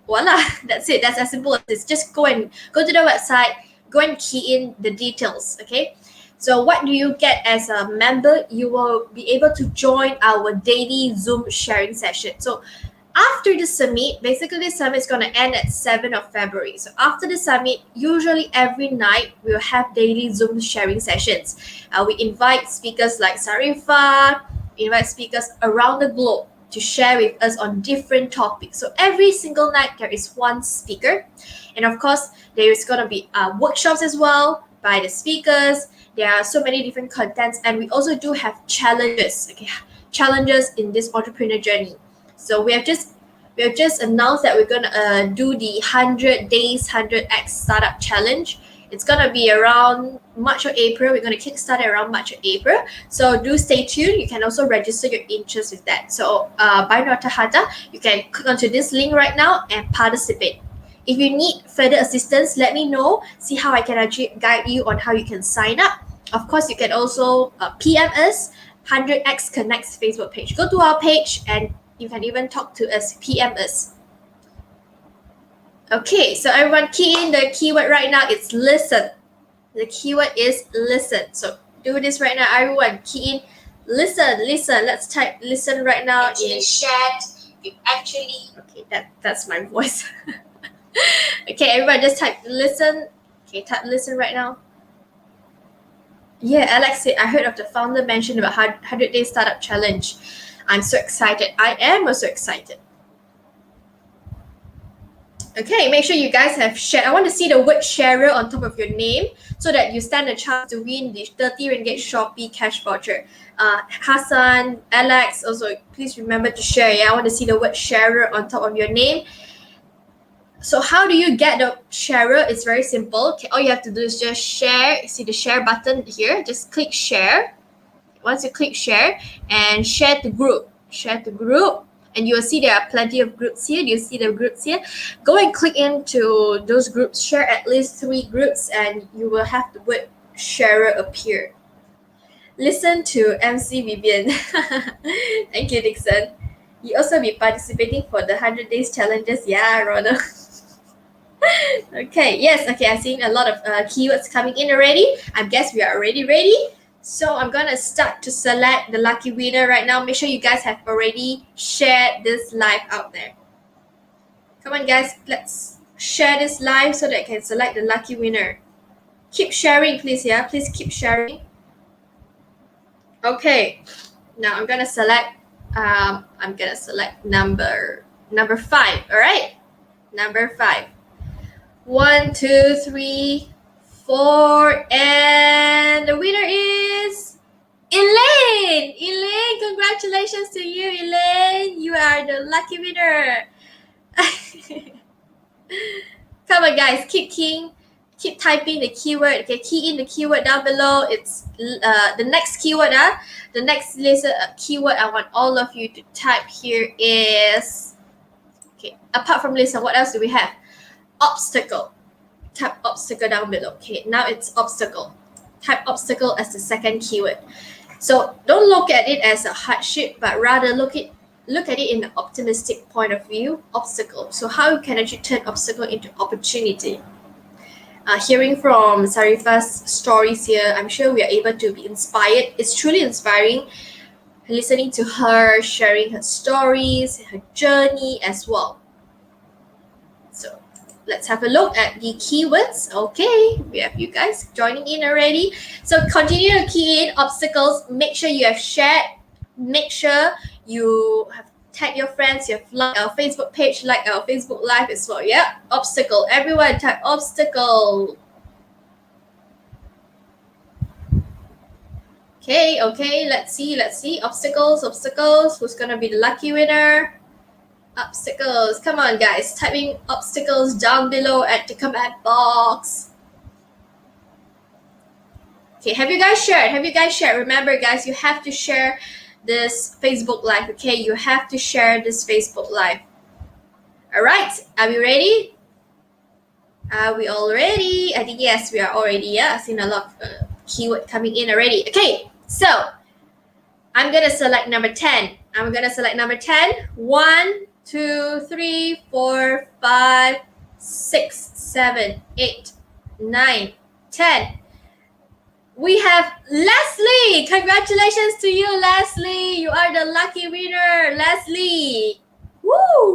voila, that's it. That's as simple as this. Just go to the website, go and key in the details. Okay, so what do you get as a member? You will be able to join our daily Zoom sharing session. So after the summit, basically the summit is going to end at 7th of February. So after the summit, usually every night we'll have daily Zoom sharing sessions. We invite speakers like Sarifa, invite speakers around the globe to share with us on different topics. So every single night there is one speaker. And of course, there is going to be workshops as well by the speakers. There are so many different contents, and we also do have challenges, challenges in this entrepreneur journey. So we have just announced that we're gonna do the 100 days 100x startup challenge. It's gonna be around March or April. We're gonna kickstart it around March or April. So do stay tuned. You can also register your interest with that. So by Nota Hata, you can click onto this link right now and participate. If you need further assistance, let me know. See how I can actually guide you on how you can sign up. Of course, you can also PM us 100x Connects Facebook page. Go to our page and you can even talk to us, PM us. Okay, so everyone key in the keyword right now. It's listen. The keyword is listen. So do this right now. Everyone key in listen. Let's type listen right now. In chat. You actually that's my voice. Okay, everyone just type listen. Okay, type listen right now. Yeah, Alex said, I heard of the founder mention about 100 Day Startup Challenge. I'm so excited. I am also excited. Okay, make sure you guys have shared. I want to see the word sharer on top of your name so that you stand a chance to win the 30 Ringgit Shopee cash voucher. Hassan, Alex, also please remember to share. Yeah, I want to see the word sharer on top of your name. So how do you get the sharer? It's very simple. Okay, all you have to do is just share. See the share button here? Just click share. Once you click share and share to group, and you will see there are plenty of groups here. Do you see the groups here? Go and click into those groups. Share at least 3 groups, and you will have the word sharer appear. Listen to MC Vivian. Thank you, Dixon. You also be participating for the 100 days challenges. Yeah, Ronald. Okay, yes, okay, I've seen a lot of keywords coming in already. I guess we are already ready. So I'm gonna start to select the lucky winner right now. Make sure you guys have already shared this live out there. Come on, guys, let's share this live so that I can select the lucky winner. Keep sharing, please, yeah? Please keep sharing. Okay, now I'm gonna select number 5, all right? Number 5. 1, 2, 3, 4, and the winner is Elaine. Elaine, congratulations to you, Elaine. You are the lucky winner. Come on, guys, keep typing the keyword. Okay, key in the keyword down below. It's the next keyword. The next list keyword I want all of you to type here is, okay, apart from listen, what else do we have? Obstacle. Type obstacle down below. Okay, now it's obstacle. Type obstacle as the second keyword. So don't look at it as a hardship, but rather look at it in an optimistic point of view. Obstacle. So how you can actually turn obstacle into opportunity. Hearing from Sarifa's stories here, I'm sure we are able to be inspired. It's truly inspiring listening to her, sharing her stories, her journey as well. So let's have a look at the keywords. Okay, we have you guys joining in already. So continue to key in obstacles. Make sure you have shared. Make sure you have tagged your friends. You have liked our Facebook page, like our Facebook Live as well. Yeah, obstacle. Everyone type obstacle. Okay. Let's see. Obstacles. Who's gonna be the lucky winner? Obstacles. Come on, guys. Typing obstacles down below at the comment box. Okay, have you guys shared? Remember, guys, you have to share this Facebook Live. Okay, you have to share this Facebook Live. All right, are we ready? Are we all ready? I think yes, we are all ready. Yeah, I've seen a lot of keyword coming in already. Okay, so I'm gonna select number 10. 1, 2, 3, 4, 5, 6, 7, 8, 9, 10. We have Leslie. Congratulations to you, Leslie. You are the lucky winner, Leslie. Woo!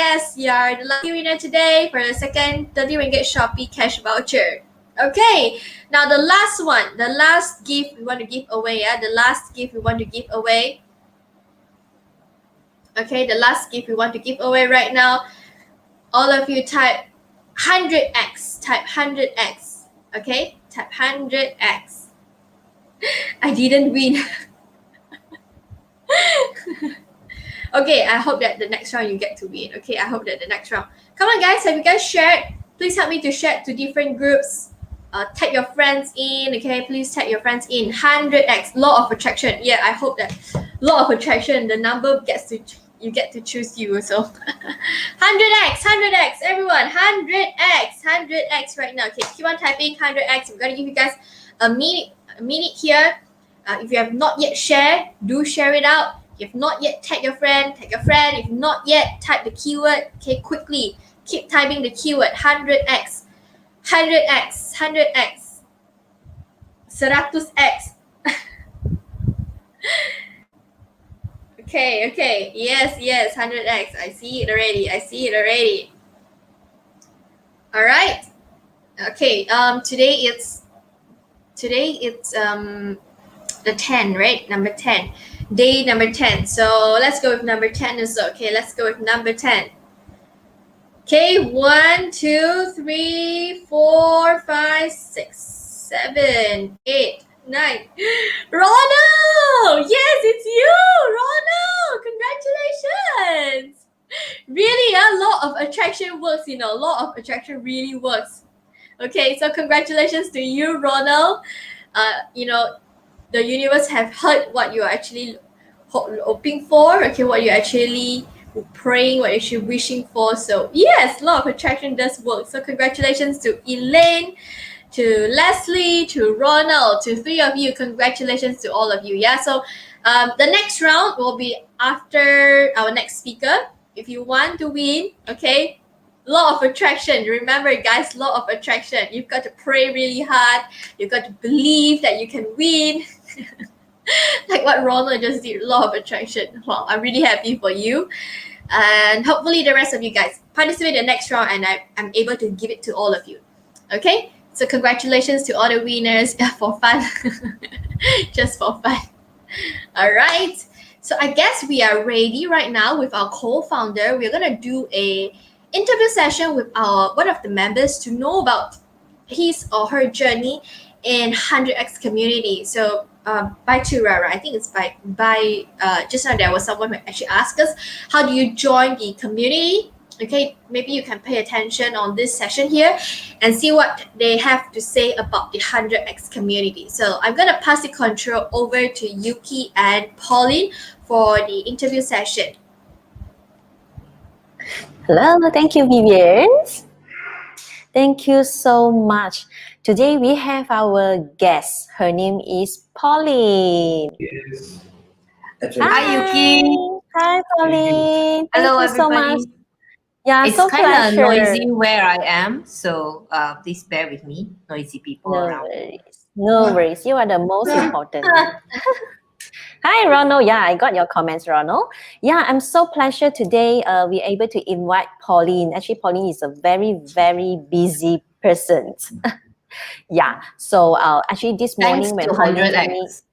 yes, you are the lucky winner today for the second 30 ringgit Shopee cash voucher. Okay, now the last one, the last gift we want to give away. Yeah, the last gift we want to give away. Okay, the last gift we want to give away right now. All of you type 100x. Type 100x. Okay, type 100x. I didn't win. Okay, I hope that the next round you get to win. Okay, I hope that the next round. Come on, guys. Have you guys shared? Please help me to share to different groups. Tag your friends in. Okay, please tag your friends in. 100x. Law of attraction. Yeah, I hope that law of attraction. The number gets to you get to choose you. So 100x, 100x. Everyone, 100x, 100x right now. Okay, keep on typing 100x. I'm gonna give you guys a minute here. If you have not yet shared, do share it out. If you've not yet tag your friend, tag your friend. If not yet, type the keyword. Okay, quickly. Keep typing the keyword 100x. 100x. 100x. 100x. Okay. Yes, 100x. I see it already. All right. Okay, today it's the 10, right? Number 10. Day number 10. So let's go with number 10 as well. Okay, let's go with number 10. Okay, 1, 2, 3, 4, 5, 6, 7, 8, 9. Ronald! Yes, it's you! Ronald! Congratulations! Really, law of attraction works, law of attraction really works. Okay, so congratulations to you, Ronald. The universe have heard what you're actually hoping for, okay, what you're actually praying, what you're actually wishing for. So yes, law of attraction does work. So congratulations to Elaine, to Leslie, to Ronald, to 3 of you. Congratulations to all of you. Yeah, so the next round will be after our next speaker. If you want to win, okay, law of attraction. Remember, guys, law of attraction. You've got to pray really hard. You've got to believe that you can win. Like what Ronald just did, law of attraction. Well, I'm really happy for you. And hopefully the rest of you guys participate in the next round and I'm able to give it to all of you. Okay? So congratulations to all the winners. For fun. Just for fun. All right. So I guess we are ready right now with our co-founder. We're going to do a interview session with one of the members to know about his or her journey in 100x community. So by Turara, I think it's by just now there was someone who actually asked us, how do you join the community? Okay, maybe you can pay attention on this session here and see what they have to say about the 100x community. So I'm going to pass the control over to Yuki and Pauline for the interview session. Hello, thank you, Vivian. Thank you so much. Today we have our guest. Her name is Pauline. Yes. Hi, Yuki. Hi, Pauline. Hello, Thank you so everybody. much. Yeah, It's so kind of pleasure. noisy where I am, so please bear with me. Noisy people No around. worries. No worries. You are the most important. Hi, Ronald. Yeah, I got your comments, Ronald. Yeah, I'm so pleasure today we're able to invite Pauline. Actually, Pauline is a very, very busy person. Yeah, so actually this Thanks morning when to Pauline told me, 100x.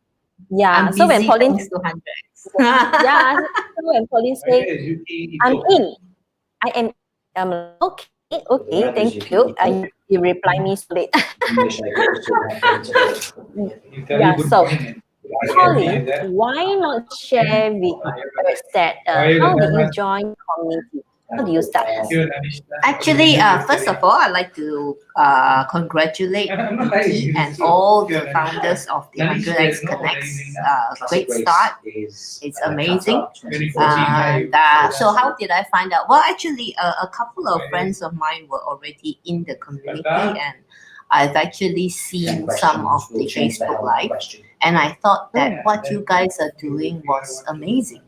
yeah, I'm so when busy Pauline, thanks to 100x. yeah, so when Pauline say, I'm in, I am, I'm like, okay, thank you. You reply me so late. Yeah, so Pauline, why not share with us that how did you join community? How do you start? Actually, first of all, I'd like to congratulate Yuki and all the founders of the 100x Connects. Great start. It's amazing. And so how did I find out? Well, actually, a couple of friends of mine were already in the community, and I've actually seen some of the Facebook Live, and I thought that what you guys are doing was amazing.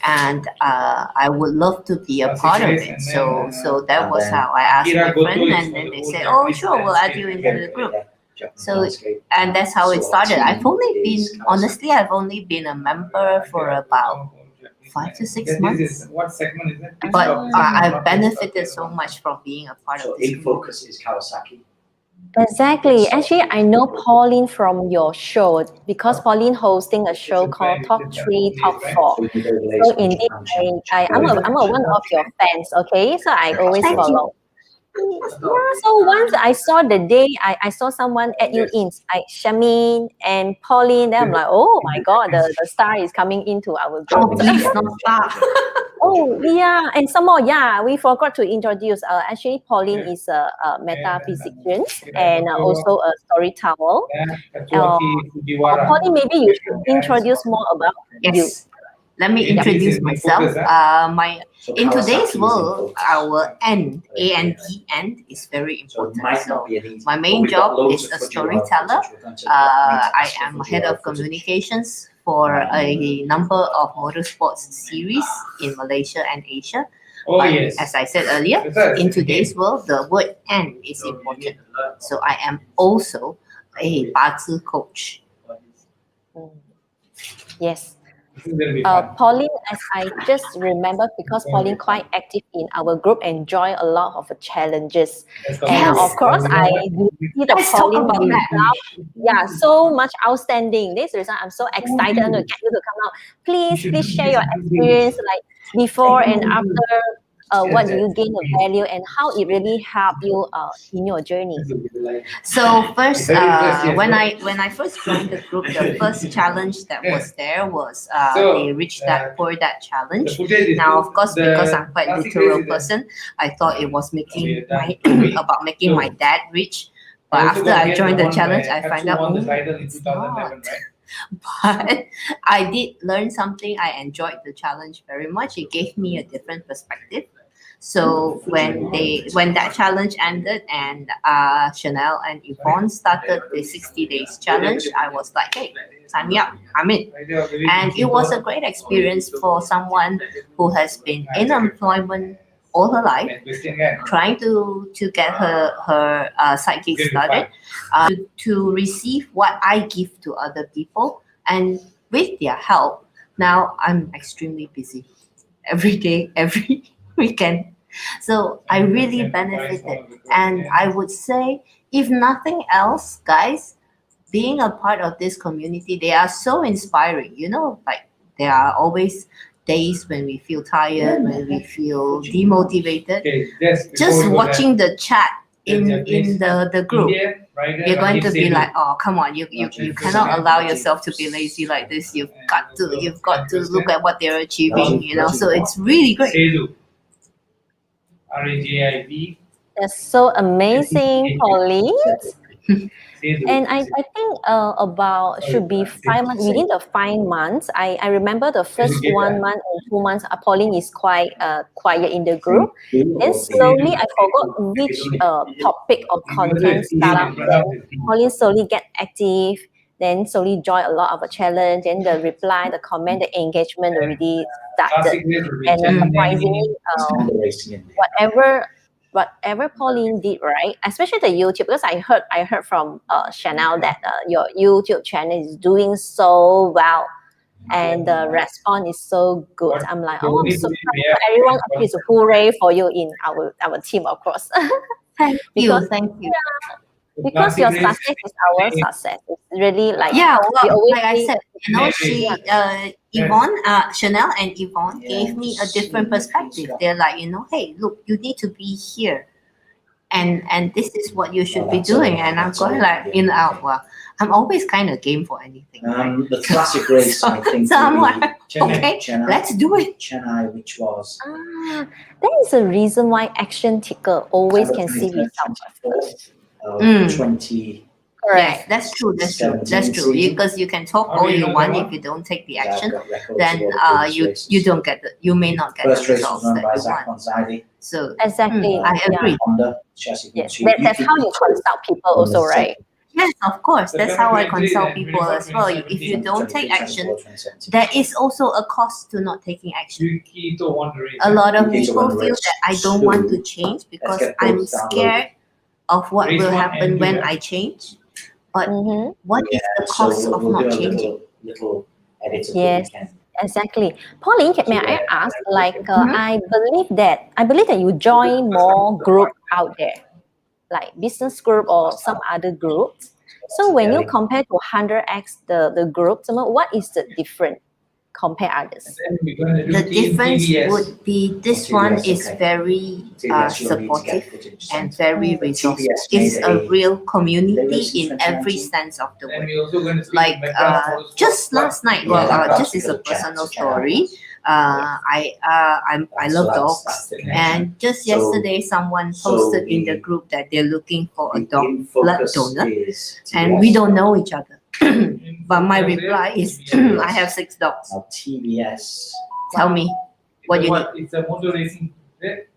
And I would love to be a part of it. So that was how I asked my friend, and then they said, "Oh, sure, we'll add you into the group." So, and that's how it started. I've only been a member for about 5 to 6 This months. is what segment is it? But I've Not benefited this so one. much from being a part So of this in focus is Kawasaki. Exactly. Actually, I know Pauline from your show because Pauline hosting a show called Top 3, Top 4. So you go to So the indeed, I'm a one of your fans, okay? So I always Thank you. follow. Yeah, so once I saw the day I saw someone at you in like Shamin and Pauline, then I'm like, oh my god, the star is coming into our Oh, group. please, not far. Oh yeah, and some more, yeah, we forgot to introduce. Actually, Pauline is a metaphysician and also a storyteller. Pauline, maybe you should introduce more about you. Yes. Let me introduce myself. In today's world, our N, A-N-D, end is very important. So my main job is a storyteller. I am head of communications for a number of motorsports series in Malaysia and Asia. But as I said earlier, in today's world, the word N is important. So I am also a 八字 coach. Yes. Pauline, as I just remember, because Pauline quite active in our group, enjoy a lot of challenges. And of course, I do see the Let's talk Pauline about that. result. Yeah, so much outstanding. This result, I'm so excited to get you to come out. Please share your experience, like before and after. What do you gain the value and how it really helped you in your journey? So first, when I first joined the group, the first challenge that was there was the Rich Dad Poor Dad challenge. Now, of course, because I'm quite a literal person, I thought it was about making my dad rich. But after I joined the challenge, I find out it's not. But I did learn something. I enjoyed the challenge very much. It gave me a different perspective. So when that challenge ended and Chanel and Yvonne started the 60 days challenge, I was like, hey, sign me up. I'm in. And it was a great experience for someone who has been in employment all her life, trying to get her side gig started, to receive what I give to other people, and with their help, now I'm extremely busy every day, every weekend. So I really benefited, and I would say, if nothing else, guys, being a part of this community, they are so inspiring. You know, like there are always days when we feel tired, when we feel demotivated. Just watching the chat in the group, you're going to be like, oh, come on, you cannot allow yourself to be lazy like this. You've got to look at what they're achieving, you know. So it's really great. RAJIB. That's so amazing, Pauline. And I think about should be 5 months, within the 5 months. I remember the first 1 month and 2 months, Pauline is quite quiet in the group. Then slowly I forgot which topic or content startup. Then Pauline slowly get active. Then slowly join a lot of a challenge. Then the reply, the comment, the engagement already started. And surprisingly, whatever Pauline did, right? Especially the YouTube, because I heard from Chanel that your YouTube channel is doing so well, and the response is so good. I'm like, oh, I'm so proud. Everyone please hooray for you in our team, of course. Thank you. Because your success is our success. It's really like well, we always like I say, said, you know, Yvonne, Chanel and Yvonne gave me a different perspective. They're like, you know, hey, look, you need to be here, and this is what you should be doing. And I'm going like, well, I'm always kind of game for anything. Right? The classic race, I think. So I'm like, okay, let's do it. Chennai, which was. that is the reason why Action Ticker always can see results first. 20. Yes, that's true. Because you can talk all you want, if you don't take the action, then you don't get you may not get the results that you want. So exactly, I agree. Yes, that's how you consult people also, right? Yes, of course. That's how I consult people as well. If you don't take action, there is also a cost to not taking action. A lot of people feel that I don't want to change because I'm scared of what will happen when I change. But what is the cost of not changing? Yes. Exactly. Pauline, may I ask, like, Mhm. I believe that you join more group out there, like business group or some other groups. So when you compare to 100x the group, what is the difference compare others? The difference would be this one is very supportive and very resourceful. It's a real community in every sense of the word. Like just last night, well, this is a personal story. I love dogs, and just yesterday, someone posted in the group that they're looking for a dog blood donor, and we don't know each other. But my reply is, I have 6 dogs. TBS. Tell me what you need. It's a motor racing.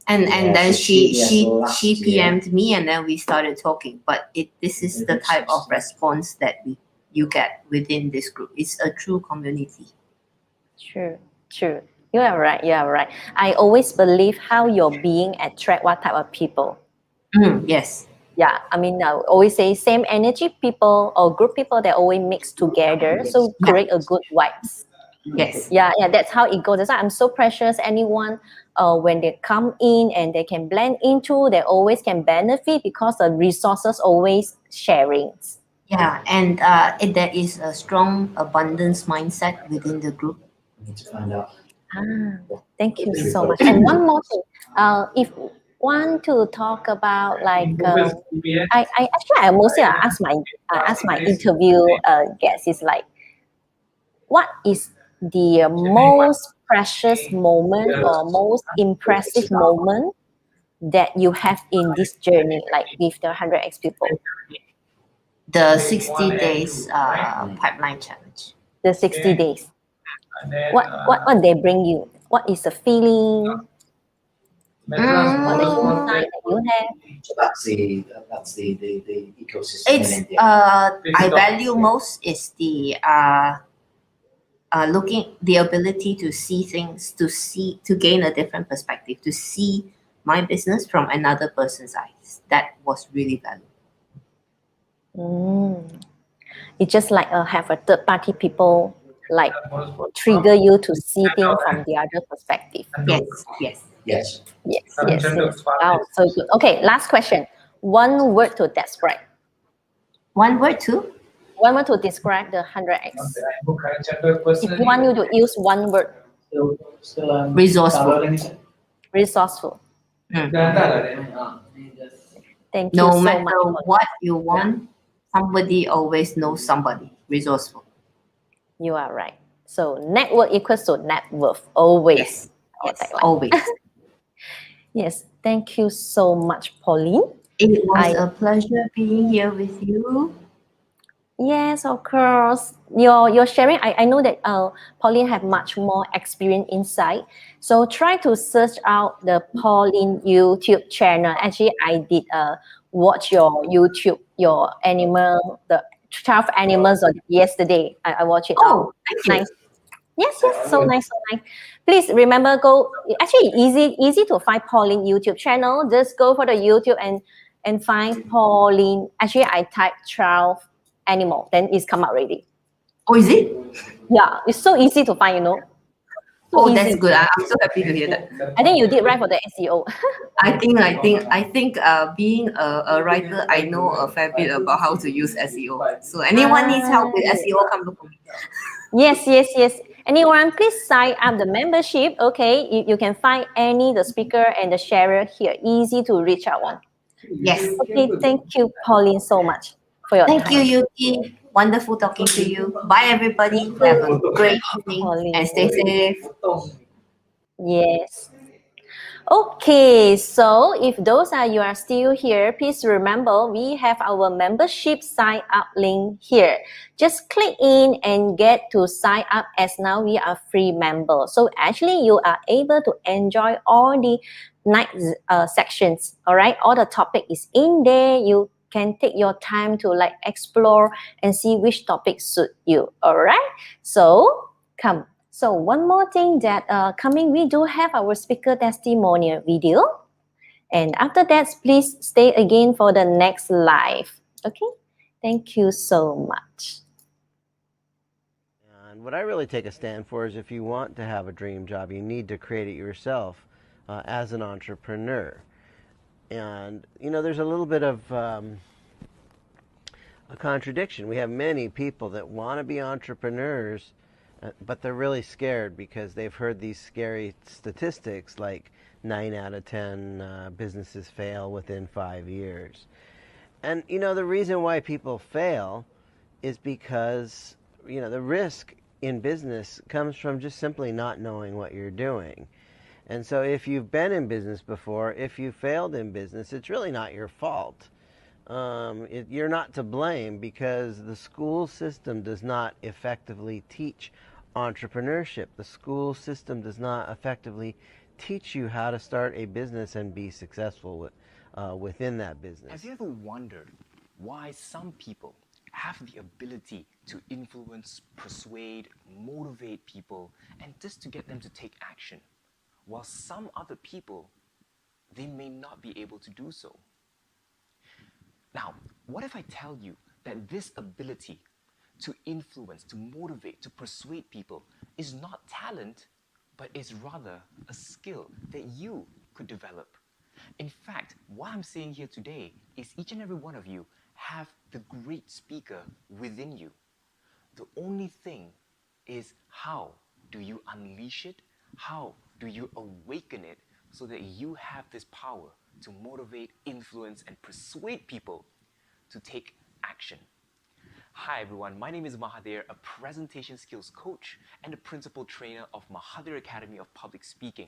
And Yeah, then so she last year. PM'd me, and then we started talking. But this is the type of response that you get within this group. It's a true community. True. You are right. I always believe how your being attract what type of people. Yes. Yeah, I mean, I always say same energy people or group people that always mix together, so create a good vibes. Yes. Yeah, that's how it goes. That's why I'm so precious. Anyone, when they come in and they can blend into, they always can benefit because the resources always sharing. Yeah, and there is a strong abundance mindset within the group. We need to find out. Thank you so much. And one more thing, if want to talk about like, I mostly ask my interview guests is like, what is the most precious moment or most impressive moment that you have in this journey, like with the 100x people? The 60 days pipeline challenge. The 60 days. What they bring you? What is the feeling? What the insight that you have? So that's the ecosystem It's in India. I value most is the the ability to see things, to gain a different perspective, to see my business from another person's eyes. That was really valuable. It's just like have a third party people like trigger you to see things from the other perspective. Yes. Wow, so good. Okay, last question. One word to describe. One word too. One word to describe the 100x. If you want you to use one word. Resourceful. Resourceful. Thank you No so matter much. what you want, somebody always knows somebody. Resourceful. You are right. So network equals to net worth. Always. Yes, always. Yes. Thank you so much, Pauline. It was a pleasure being here with you. Yes, of course. Your sharing, I know that Pauline have much more experience insight. So try to search out the Pauline YouTube channel. Actually, I did watch your YouTube, your animal, the 12 animals yesterday. I watched it. Oh, thank you. Nice. Yes, so nice. Please remember, go. Actually, easy to find Pauline YouTube channel. Just go for the YouTube and find Pauline. Actually, I typed 12 animal, then it's come out already. Oh, is it? Yeah, it's so easy to find, So That's easy. good. I'm so happy to hear that. I think you did right for the SEO. I think being a writer, I know a fair bit about how to use SEO. So anyone needs help with SEO, come look for me. Yes. Anyone, please sign up the membership. Okay, you can find the speaker and the sharer here. Easy to reach out on. Yes. Okay, thank you, Pauline, so much for your time. Thank you, Yuki. Wonderful talking to you. Bye, everybody. Have a great evening and stay safe. Yes. Okay, so if those you are still here, please remember we have our membership sign up link here. Just click in and get to sign up, as now we are free member. So actually you are able to enjoy all the night sections. All right, all the topic is in there. You can take your time to like explore and see which topic suit you. All right, so come. So one more thing that coming, we do have our speaker testimonial video. And after that, please stay again for the next live. Okay, thank you so much. And what I really take a stand for is if you want to have a dream job, you need to create it yourself as an entrepreneur. And, you know, there's a little bit of a contradiction. We have many people that want to be entrepreneurs, but they're really scared because they've heard these scary statistics like 9 out of 10 businesses fail within 5 years. And, you know, the reason why people fail is because, you know, the risk in business comes from just simply not knowing what you're doing. And so if you've been in business before, if you failed in business, it's really not your fault. You're not to blame because the school system does not effectively teach entrepreneurship. The school system does not effectively teach you how to start a business and be successful within that business. Have you ever wondered why some people have the ability to influence, persuade, motivate people, and just to get them to take action, while some other people, they may not be able to do so? Now, what if I tell you that this ability to influence, to motivate, to persuade people is not talent, but is rather a skill that you could develop? In fact, what I'm saying here today is each and every one of you have the great speaker within you. The only thing is, how do you unleash it? How do you awaken it so that you have this power to motivate, influence, and persuade people to take action? Hi everyone, my name is Mahathir, a presentation skills coach and the principal trainer of Mahathir Academy of Public Speaking.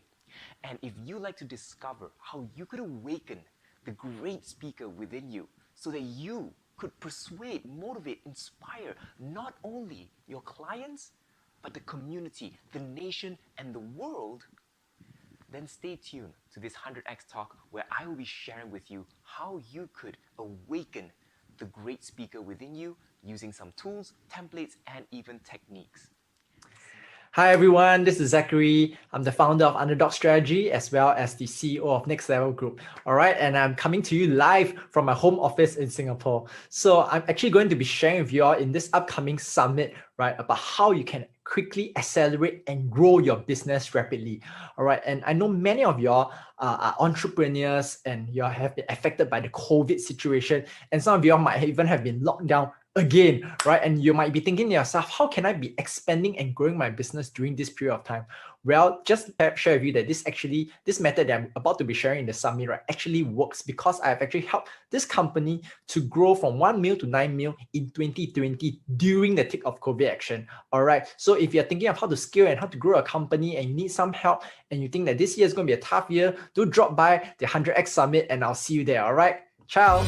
And if you like to discover how you could awaken the great speaker within you so that you could persuade, motivate, inspire not only your clients, but the community, the nation, and the world, then stay tuned to this 100x talk where I will be sharing with you how you could awaken the great speaker within you using some tools, templates, and even techniques. Hi everyone, this is Zachary. I'm the founder of Underdog Strategy as well as the CEO of Next Level Group. All right, and I'm coming to you live from my home office in Singapore. So I'm actually going to be sharing with you all in this upcoming summit, right, about how you can quickly accelerate and grow your business rapidly. All right, and I know many of y'all are entrepreneurs and you all have been affected by the COVID situation, and some of y'all might even have been locked down again, right? And you might be thinking to yourself, how can I be expanding and growing my business during this period of time? Well, just to share with you that this method that I'm about to be sharing in the summit, right, actually works because I've actually helped this company to grow from 1 mil to 9 mil in 2020 during the thick of COVID action. All right. So if you're thinking of how to scale and how to grow a company and you need some help and you think that this year is going to be a tough year, do drop by the 100X Summit and I'll see you there. All right. Ciao.